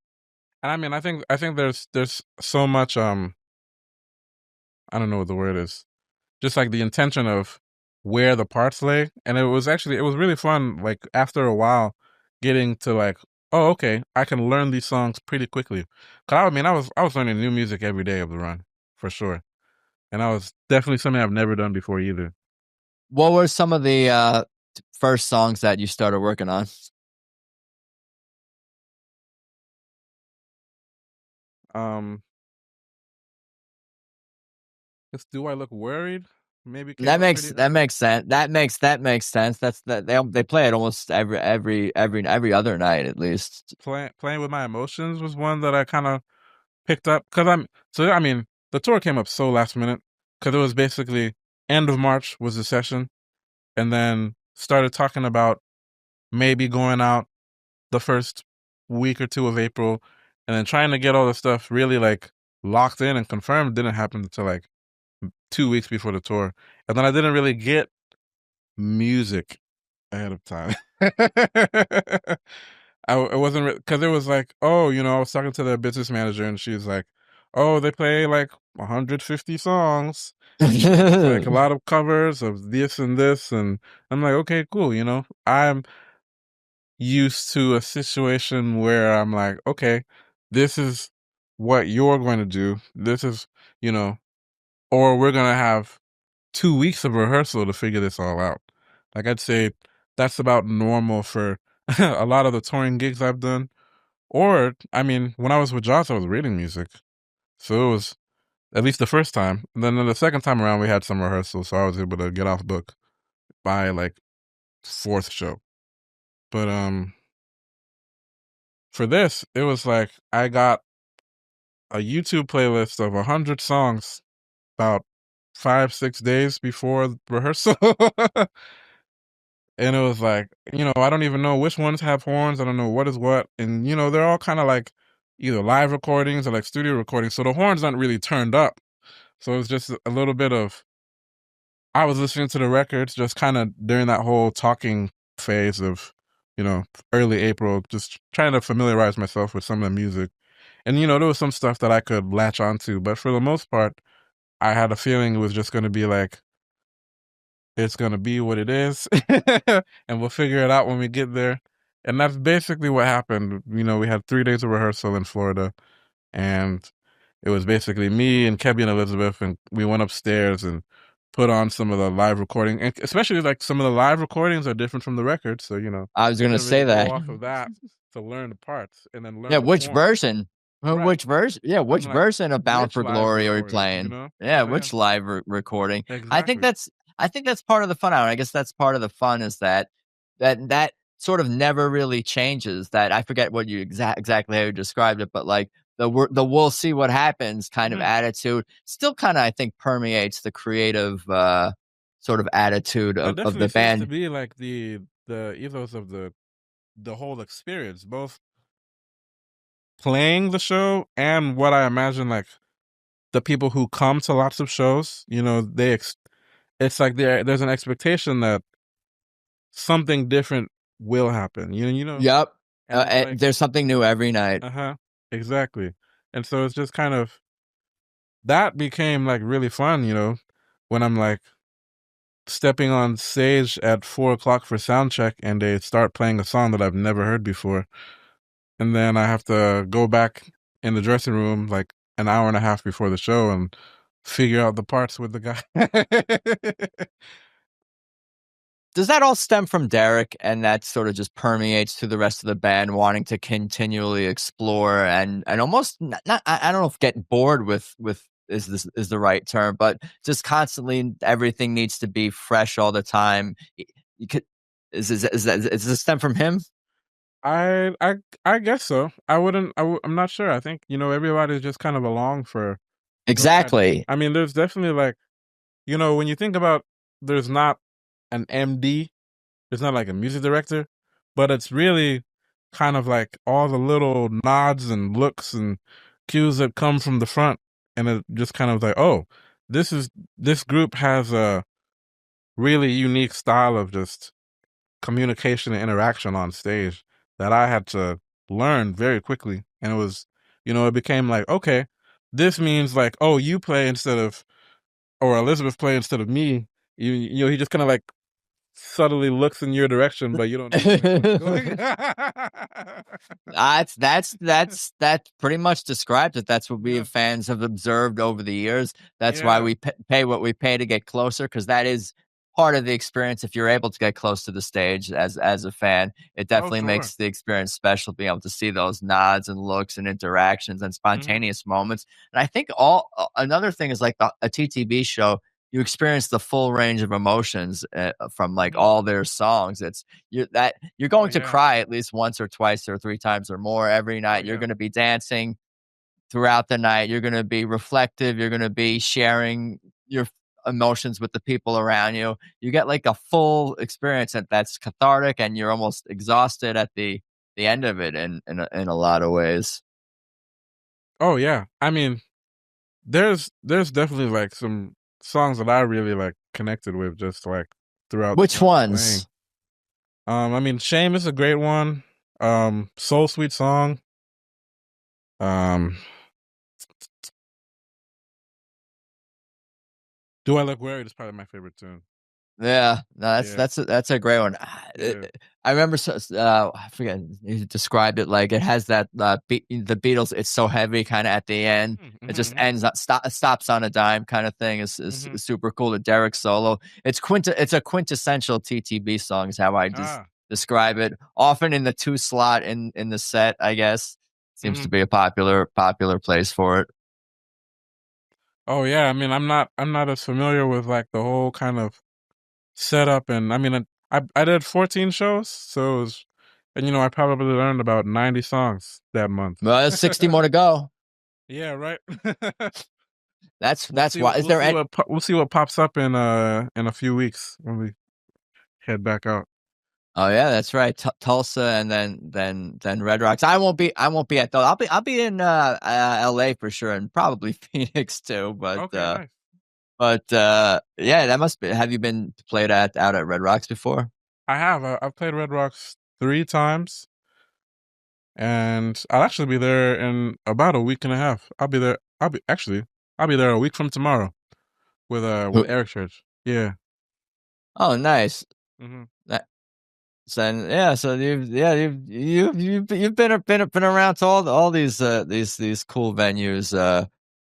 And I mean, I think there's so much I don't know what the word is. Just like the intention of where the parts lay. And it was really fun, like after a while, getting to like, oh, okay, I can learn these songs pretty quickly. Cause I mean I was learning new music every day of the run, for sure. And I was definitely something I've never done before either. What were some of the first songs that you started working on? Um Guess Do I Look Worried? Maybe came That up makes pretty that early. makes sense. That makes sense. That's that they play it almost every other night at least. Playing with My Emotions was one that I kind of picked up, because I mean, the tour came up so last minute, because it was basically end of March was the session, and then started talking about maybe going out the first week or two of April, and then trying to get all the stuff really like locked in and confirmed didn't happen until like 2 weeks before the tour, and then I didn't really get music ahead of time. I wasn't, because it was like, oh, I was talking to the business manager, and she's like, oh, they play like 150 songs, and it's like a lot of covers of this and this, and I'm like, okay, cool. I'm used to a situation where I'm like, okay, this is what you're going to do. This is, you know, or we're going to have 2 weeks of rehearsal to figure this all out. Like I'd say that's about normal for a lot of the touring gigs I've done. Or, I mean, when I was with Joss, I was reading music. So it was at least the first time. And then the second time around, we had some rehearsal. So I was able to get off book by like fourth show. But for this, it was like I got a YouTube playlist of 100 songs about 5-6 days before rehearsal. And it was like, I don't even know which ones have horns. I don't know what is what. And, they're all kind of like either live recordings or like studio recordings. So the horns aren't really turned up. So it's just a little bit of, I was listening to the records just kind of during that whole talking phase of, early April, just trying to familiarize myself with some of the music. And, there was some stuff that I could latch onto. But for the most part, I had a feeling it was just going to be like, it's going to be what it is. And we'll figure it out when we get there. And that's basically what happened. We had 3 days of rehearsal in Florida. And it was basically me and Kebby and Elizabeth. And we went upstairs and put on some of the live recording. And especially like some of the live recordings are different from the records. So, I was going to to really say go that. off of that to learn the parts and then learn Yeah, the which form. version? Right. Which version? Yeah, which I'm like, version of Bound which for live Glory are we recording, playing? Yeah, Yeah. which live recording? Exactly. I think that's part of the fun. I guess that's part of the fun is that sort of never really changes. That I forget what you exactly how you described it, but like the we'll see what happens kind of attitude still kind of I think permeates the creative sort of attitude That of definitely the seems to band. be like the ethos of the whole experience, both playing the show and what I imagine like the people who come to lots of shows, it's like there's an expectation that something different will happen. Yep, And it's like, there's something new every night. uh-huh, exactly. And so it's just kind of that became like really fun, when I'm like stepping on stage at 4 o'clock for sound check and they start playing a song that I've never heard before. And then I have to go back in the dressing room like an hour and a half before the show and figure out the parts with the guy. Does that all stem from Derek and that sort of just permeates through the rest of the band wanting to continually explore and almost not I don't know if get bored with is the right term, but just constantly everything needs to be fresh all the time. You could is this stem from him? I I I guess so. I'm not sure. I think, everybody's just kind of along for the ride. Exactly. I mean, there's definitely like, when you think about there's not an MD, there's not like a music director, but it's really kind of like all the little nods and looks and cues that come from the front. And it just kind of like, oh, this group has a really unique style of just communication and interaction on stage that I had to learn very quickly. And it was, it became like, okay, this means like, oh, you play instead of, or Elizabeth play instead of me. He just kind of like subtly looks in your direction, but you don't know like what's going. That pretty much describes it. That's what we Yeah, fans have observed over the years. That's why yeah. we pay what we pay to get closer, because that is part of the experience. If you're able to get close to the stage as a fan, it Oh, definitely sure. makes the experience special. Being able to see those nods and looks and interactions and Hmm. spontaneous moments. And I think all another thing is like a TTB show. You experience the full range of emotions from like Hmm. all their songs. You're Oh, going to yeah. cry at least once or twice or 3 times or more every Oh, night. You're yeah. going to be dancing throughout the night. You're going to be reflective. You're going to be sharing your emotions with the people around you. You get like a full experience that's cathartic, and you're almost exhausted at the end of it in a lot of ways. Oh, yeah. I mean, there's definitely like some songs that I really like connected with just like throughout Which playing. ones? I mean, Shame is a great one. Soul Sweet Song. Um, Do I Look Worried is probably my favorite tune. Yeah, no, Yeah. that's a great one. Yeah. I remember, I forget you described it like it has that the Beatles. It's so heavy, kind of at the end. It just Mm-hmm. ends stops on a dime, kind of thing. Is Hmm. super cool. The Derek solo. It's a quintessential TTB song. Is how I just Ah. describe it. Often in the two slot in the set, I guess seems Hmm. to be a popular place for it. Oh yeah. I mean, I'm not as familiar with like the whole kind of setup, and I mean, I did 14 shows, so it was, and I probably learned about 90 songs that month. Well, there's 60 more to go. Yeah. Right. That's why. Is there any? We'll see what pops up in a few weeks when we head back out. Oh yeah, that's right. Tulsa and then Red Rocks. I won't be at those. I'll be in LA for sure and probably Phoenix too. But Okay. Nice. yeah, that must be. Have you been played out at Red Rocks before? I have. I've played Red Rocks 3 times, and I'll actually be there in about a week and a half. I'll be there a week from tomorrow with Eric Church. Yeah. Oh, nice. Hmm. That, so you've been around to all these cool venues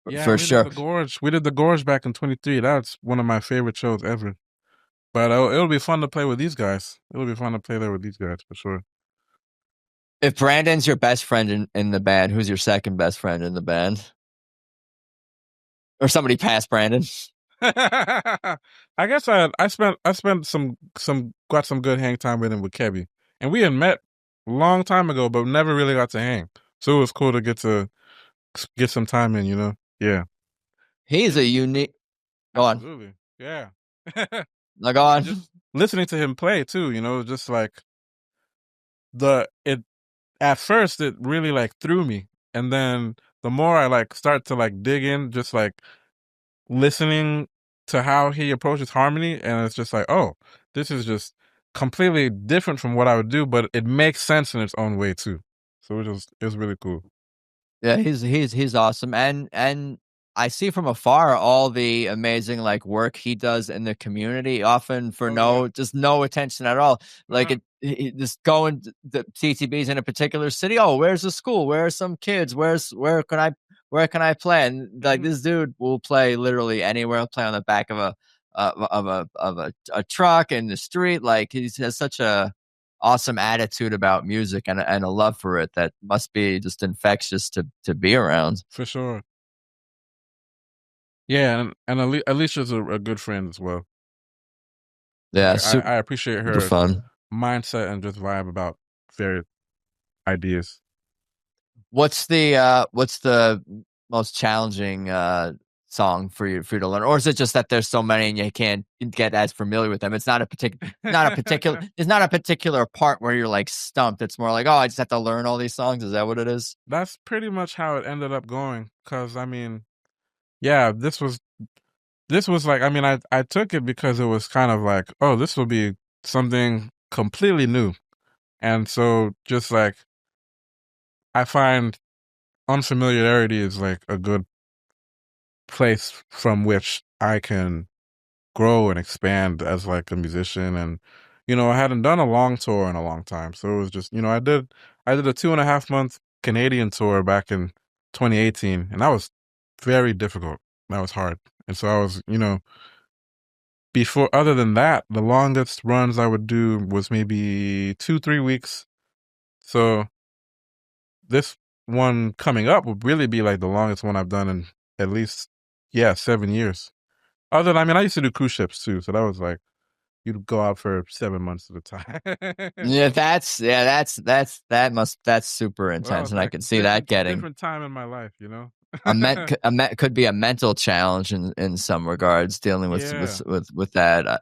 Yeah, for we did sure. the Gorge. We did the Gorge back in 23. That's one of my favorite shows ever. But it'll be fun to play with these guys. It'll be fun to play there with these guys for sure. If Brandon's your best friend in the band, who's your second best friend in the band? Or somebody past Brandon? I guess I spent some got some good hang time with him with Kebby, and we had met a long time ago, but never really got to hang. So it was cool to get some time in. Yeah. He's a Just unique. Go on. absolutely. Yeah. No, go And on. just listening to him play too. Just like the it at first it really like threw me, and then the more I like start to like dig in, just like listening to how he approaches harmony, and it's just like, oh, this is just completely different from what I would do, but it makes sense in its own way too. So it was really cool. Yeah, he's awesome, and I see from afar all the amazing like work he does in the community, often for Oh yeah. no attention at all. Like Uh-huh. just going the TTBs in a particular city. Oh, where's the school? Where are some kids? Where can I play? And like Hmm. this dude will play literally anywhere. He'll play on the back of a truck in the street. Like he has such a awesome attitude about music and a love for it that must be just infectious to be around. For sure. Yeah, and Alicia's a good friend as well. Yeah, I appreciate super her fun. mindset and just vibe about various ideas. What's the most challenging song for you to learn, or is it just that there's so many and you can't get as familiar with them? It's not a particular part where you're like stumped. It's more like, oh, I just have to learn all these songs. Is that what it is? That's pretty much how it ended up going. Cause I mean, yeah, this was like, I mean, I took it because it was kind of like, oh, this will be something completely new. And so just like I find unfamiliarity is like a good place from which I can grow and expand as like a musician. And I hadn't done a long tour in a long time, so it was just, I did a 2.5 month Canadian tour back in 2018, and that was very difficult. That was hard. And so I was, before, other than that, the longest runs I would do was maybe 2-3 weeks. So this one coming up would really be like the longest one I've done in at least, yeah, 7 years. Other than, I mean, I used to do cruise ships too, so that was like you'd go out for 7 months at a time. That's super Well, that intense, was and I like can see that getting different time in my life. could be a mental challenge in some regards dealing with Yeah. that.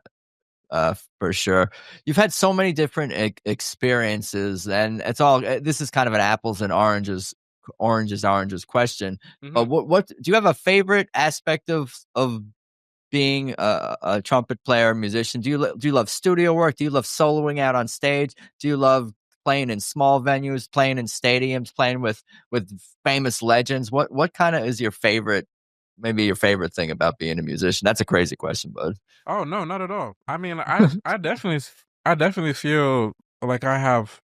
For sure. You've had so many different experiences, and it's all. This is kind of an apples and oranges question. But Hmm. what do you have a favorite aspect of being a trumpet player, musician? Do you love studio work? Do you love soloing out on stage? Do you love playing in small venues, playing in stadiums, playing with famous legends? What kind of is your favorite maybe your favorite thing about being a musician? That's a crazy question, bud. Oh no, not at all. I mean, I definitely feel like I have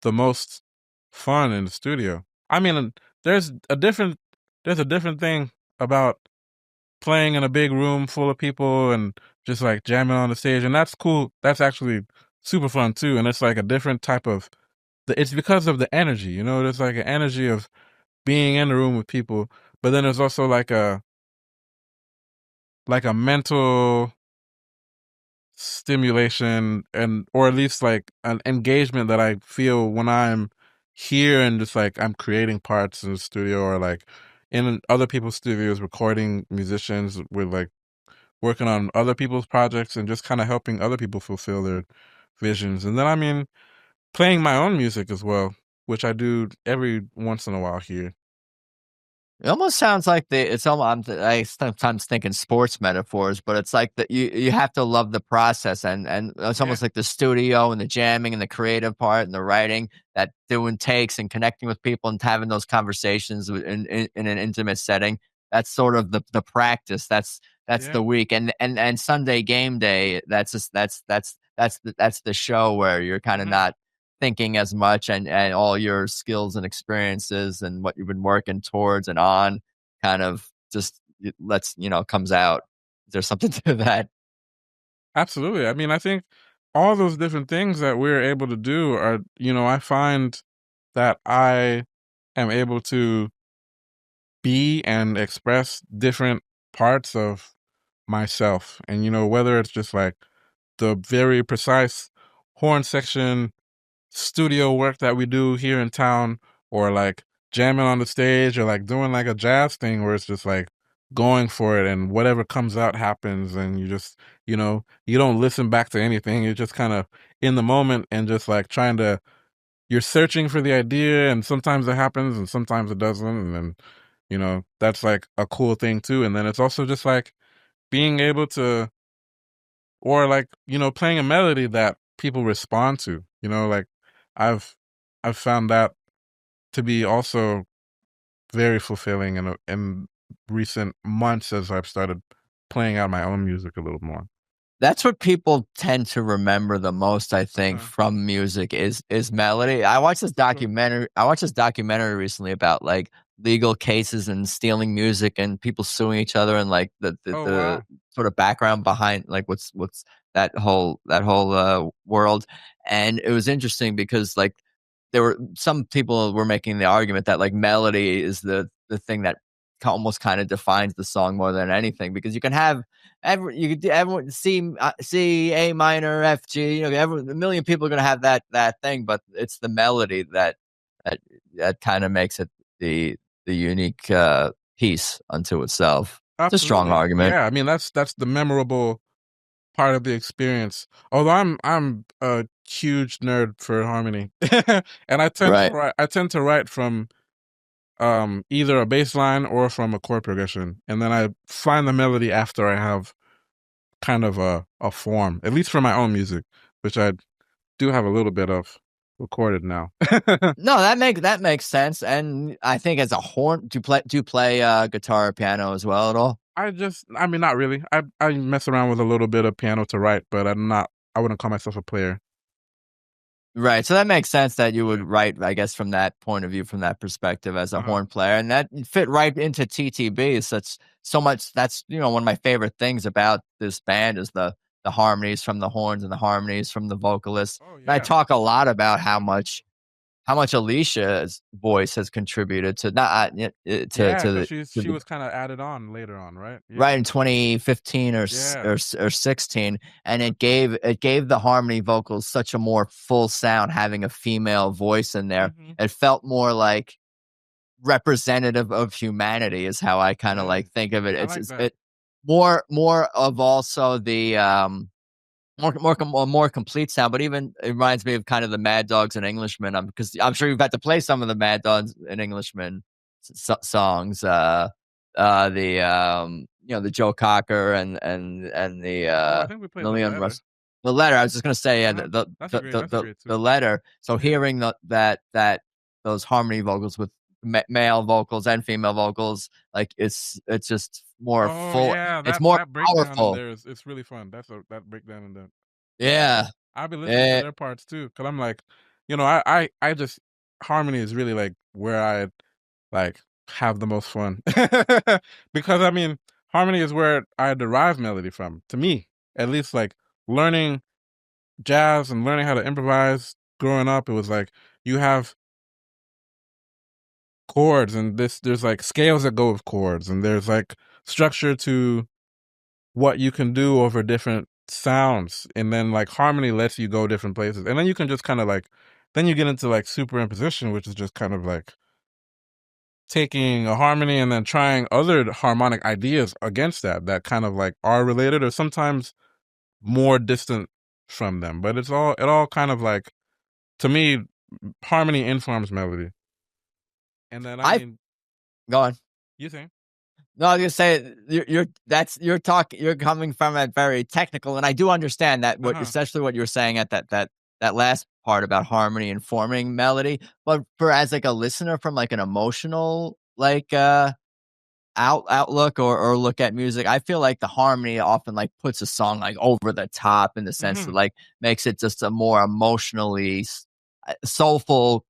the most fun in the studio. I mean, there's a different there's a different thing about playing in a big room full of people and just like jamming on the stage, and that's cool. That's actually super fun too, and it's like a different type of. It's because of the energy, you know. There's like an energy of being in the room with people, but then there's also like a mental stimulation and or at least like an engagement that I feel when I'm here and just like I'm creating parts in the studio or like in other people's studios recording musicians with like working on other people's projects and just kind of helping other people fulfill their visions. And then I mean playing my own music as well, which I do every once in a while here. It almost sounds like it's almost, I sometimes think in sports metaphors, but it's like that you have to love the process, and it's Yeah. almost like the studio and the jamming and the creative part and the writing, that doing takes and connecting with people and having those conversations in an intimate setting. That's sort of the practice. That's Yeah. the week, and Sunday game day. That's just that's the show where you're kind of Hmm. not thinking as much, and all your skills and experiences and what you've been working towards and on kind of just comes out. There's something to that. Absolutely. I mean, I think all those different things that we're able to do are, I find that I am able to be and express different parts of myself. And, whether it's just like the very precise horn section studio work that we do here in town, or like jamming on the stage, or like doing like a jazz thing where it's just like going for it and whatever comes out happens, and you just you don't listen back to anything. You're just kind of in the moment and just like you're searching for the idea, and sometimes it happens and sometimes it doesn't, and then that's like a cool thing too. And then it's also just like being able to, or like playing a melody that people respond to, like i've I've found that to be also very fulfilling in recent months as I've started playing out my own music a little more. That's what people tend to remember the most, I think, Uh-huh. from music is melody. Sure. I watched this documentary recently about like legal cases and stealing music and people suing each other, and like Oh the wow. sort of background behind like what's that whole world. And it was interesting because like there were some people were making the argument that like melody is the thing that almost kind of defines the song more than anything, because you can have you could do everyone C, A minor, F, G. A million people are gonna have that thing, but it's the melody that that kind of makes it the unique piece unto itself. It's a strong Absolutely. argument, Yeah, I mean that's the memorable part of the experience. Although I'm a huge nerd for harmony. And right? I tend to write from either a bass line or from a chord progression, and then I find the melody after I have kind of a form, at least for my own music, which I do have a little bit of recorded now. No, that makes sense, and I think as a horn, do you play guitar or piano as well at all? I mean, not really. I mess around with a little bit of piano to write, but I wouldn't call myself a player. Right, so that makes sense that you would Yeah. write, I guess, from that point of view, from that perspective as a Uh-huh. horn player, and that fit right into TTB. Such so much. That's one of my favorite things about this band is the harmonies from the horns and the harmonies from the vocalists. Oh And I yeah. talk a lot about how much Alicia's voice has contributed to not Yeah, to because the to she the was kind of added on later on, right? Yeah. right in 2015 Yeah. or 16, and it That's right. gave the harmony vocals such a more full sound, having a female voice in there. Hmm. It felt more like representative of humanity is how I kind of like Nice. think of it. I It's like that. it more of also the more complete sound, but even it reminds me of kind of the Mad Dogs and Englishmen. Because I'm sure you've got to play some of the Mad Dogs and Englishmen songs. The Joe Cocker and the Oh, I think we played the Lillian letter. Russ. The letter. I was just gonna say, yeah, Uh-huh. That's a the great the that's the, great the too. letter. So Yeah. hearing that those harmony vocals with male vocals and female vocals. Like it's just more Oh full. yeah, It's that more that breakdown in powerful. there is it's really fun. That breakdown in there. Yeah. I've been listening to Eh, their parts too, because I'm like, I just harmony is really like where I like have the most fun because I mean harmony is where I derive melody from. To me, at least, like learning jazz and learning how to improvise growing up, it was like you have chords and there's like scales that go with chords and there's like structure to what you can do over different sounds, and then like harmony lets you go different places, and then you can just kind of like then you get into like superimposition, which is just kind of like taking a harmony and then trying other harmonic ideas against that kind of like are related or sometimes more distant from them, but it all kind of like, to me, harmony informs melody. And then I I mean, go on. you think? No, I was gonna say you're coming from a very technical, and I do understand that what Uh-huh. especially what you're saying at that last part about harmony and forming melody. But for as like a listener from like an emotional like outlook or look at music, I feel like the harmony often like puts a song like over the top in the sense that Hmm. like makes it just a more emotionally soulful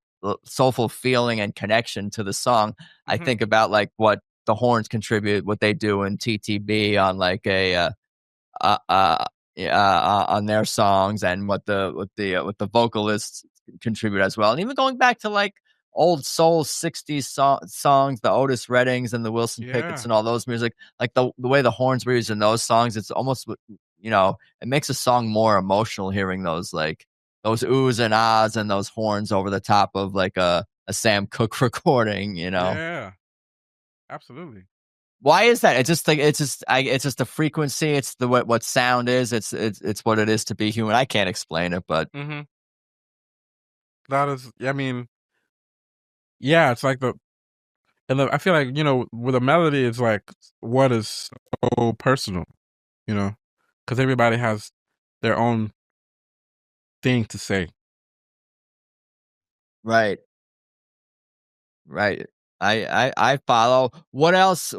feeling and connection to the song. I Hmm. think about like what the horns contribute, what they do in TTB on like a uh, uh, on their songs, and what the vocalists contribute as well, and even going back to like old soul '60s songs, the Otis Reddings and the Wilson Pickett's Yeah. and all those music, like the way the horns were used in those songs, it's almost it makes a song more emotional hearing those like those oohs and ahs and those horns over the top of like a Sam Cooke recording. Yeah. Absolutely. Why is that? It's just like it's just the frequency. It's the what sound is. It's what it is to be human. I can't explain it, but Hmm. That is, I mean, yeah, it's like I feel like, with a melody, it's like what is so personal, you know, because everybody has their own thing to say. right, right. I follow. What else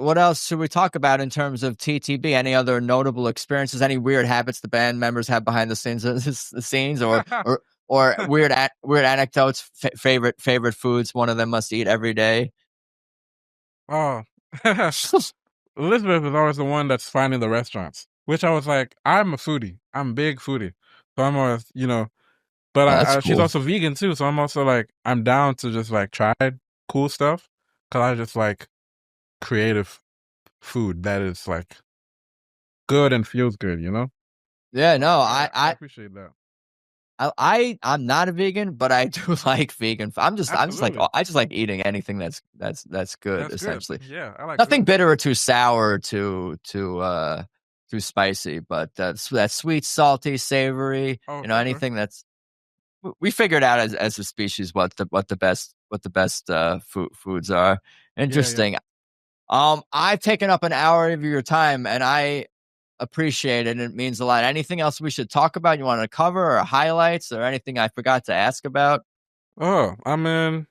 should we talk about in terms of TTB? Any other notable experiences? Any weird habits the band members have behind the scenes, or weird anecdotes? Favorite foods one of them must eat every day. Oh, Elizabeth is always the one that's finding the restaurants, which I was like, I'm a foodie. I'm a big foodie. So I'm always, but Oh, that's she's cool. also vegan too. So I'm also like, I'm down to just like try cool stuff. Cause I just like creative food that is like good and feels good. Yeah, no, So I appreciate that. I'm not a vegan, but I do like vegan. Absolutely. I just like eating anything that's good. That's good. Essentially, Yeah. I like nothing food. bitter or too sour or too spicy, but that sweet, salty, savory. Oh, for sure. Anything that's we figured out as a species what the best foods are. Yeah. Yeah. Interesting. I've taken up an hour of your time, and I appreciate it. And it means a lot. Anything else we should talk about? You want to cover or highlights or anything I forgot to ask about? Oh, I mean,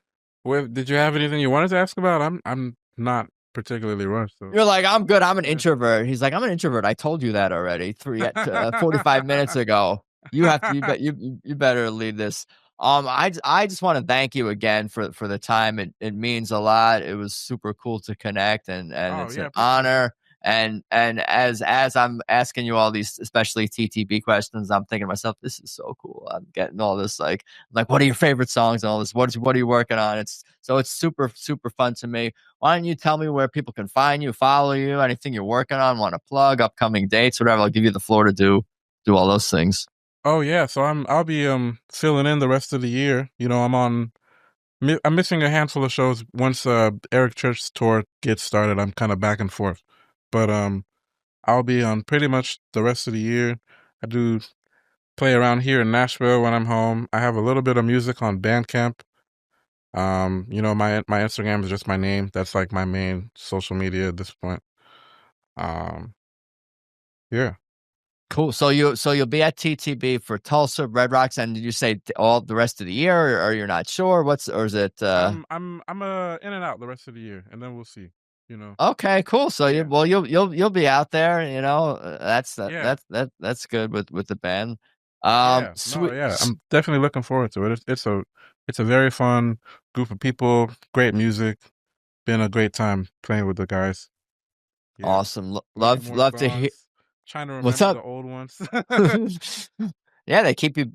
did you have anything you wanted to ask about? I'm not particularly rushed, so You're like, I'm good. I'm an yeah. introvert. He's like, I'm an introvert. I told you that already 45 minutes ago. You have to, you better lead this. I just want to thank you again for the time. It means a lot. It was super cool to connect, and Oh it's yeah, an appreciate that. honor. And as I'm asking you all these, especially TTB questions, I'm thinking to myself, this is so cool. I'm getting all this like, what are your favorite songs and all this? What are you working on? It's super fun to me. Why don't you tell me where people can find you, follow you, anything you're working on, want to plug, upcoming dates, whatever. I'll give you the floor to do all those things. Oh yeah, so I'll be filling in the rest of the year. I'm missing a handful of shows. Once Eric Church's tour gets started, I'm kind of back and forth. But I'll be on pretty much the rest of the year. I do play around here in Nashville when I'm home. I have a little bit of music on Bandcamp. My Instagram is just my name. That's like my main social media at this point. Um, yeah. Cool. So you'll be at TTB for Tulsa, Red Rocks, and did you say all the rest of the year, or you're not sure? Or is it? I'm in and out the rest of the year, and then we'll see. You know. Okay, cool. So Yeah. you'll be out there. You know, Yeah. that's good with the band. Yeah. Sweet. No, yeah. I'm definitely looking forward to it. It's a very fun group of people. Great music. Been a great time playing with the guys. Yeah. Awesome. Learning Love more love to hear. songs. Trying to What's remember the up? old ones. Yeah, they keep you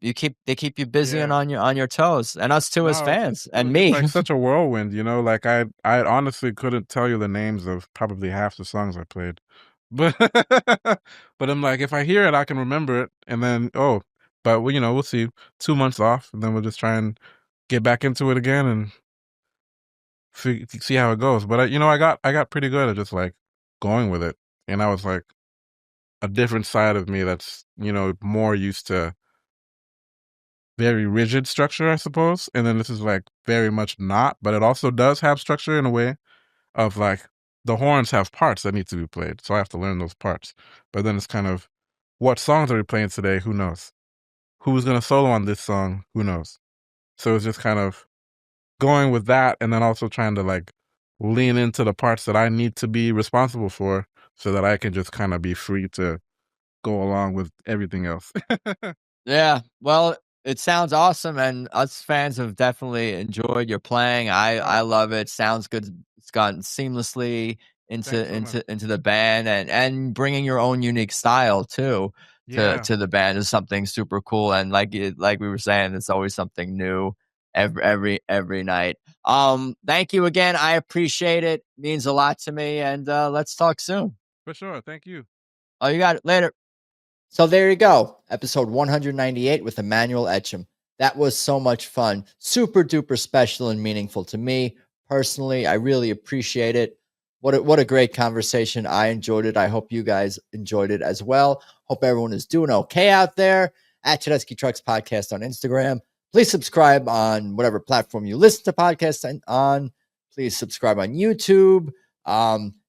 busy and Yeah. on your toes, and us too as No, fans, and it's me. like such a whirlwind, you know. Like I honestly couldn't tell you the names of probably half the songs I played, but but I'm like, if I hear it, I can remember it, and then but we'll see. 2 months off, and then we'll just try and get back into it again and see how it goes. But I got pretty good at just like going with it, and I was like a different side of me that's more used to very rigid structure, I suppose. And then this is like very much not, but it also does have structure in a way of like the horns have parts that need to be played. So I have to learn those parts. But then it's kind of what songs are we playing today? Who knows? Who's going to solo on this song? Who knows? So it's just kind of going with that and then also trying to like lean into the parts that I need to be responsible for so that I can just kind of be free to go along with everything else. Yeah, well, it sounds awesome, and us fans have definitely enjoyed your playing. I love it. Sounds good. It's gotten seamlessly Thanks so much. into the band, and bringing your own unique style too Yeah, to the band is something super cool. And like we were saying, it's always something new every night. Thank you again. I appreciate it. Means a lot to me, and let's talk soon. for sure. Thank you. Oh, you got it. Later. So there you go. Episode 198 with Emmanuel Echem. That was so much fun. Super duper special and meaningful to me personally. I really appreciate it. What a great conversation. I enjoyed it. I hope you guys enjoyed it as well. Hope everyone is doing okay out there. At Tedeschi Trucks Podcast on Instagram. Please subscribe on whatever platform you listen to podcasts on. Please subscribe on YouTube.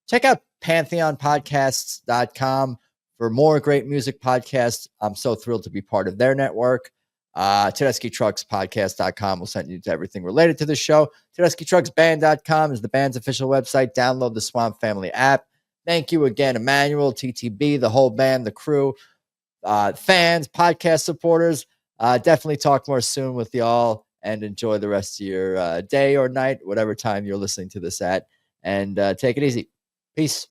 Check out pantheonpodcasts.com for more great music podcasts. I'm so thrilled to be part of their network. Tedeschi Trucks Podcast.com will send you to everything related to the show. Tedeschi Trucks Band.com is the band's official website. Download the Swamp Family app. Thank you again, Emmanuel, TTB, the whole band, the crew, fans, podcast supporters. Definitely talk more soon with y'all, and enjoy the rest of your day or night, whatever time you're listening to this at. And take it easy. Peace.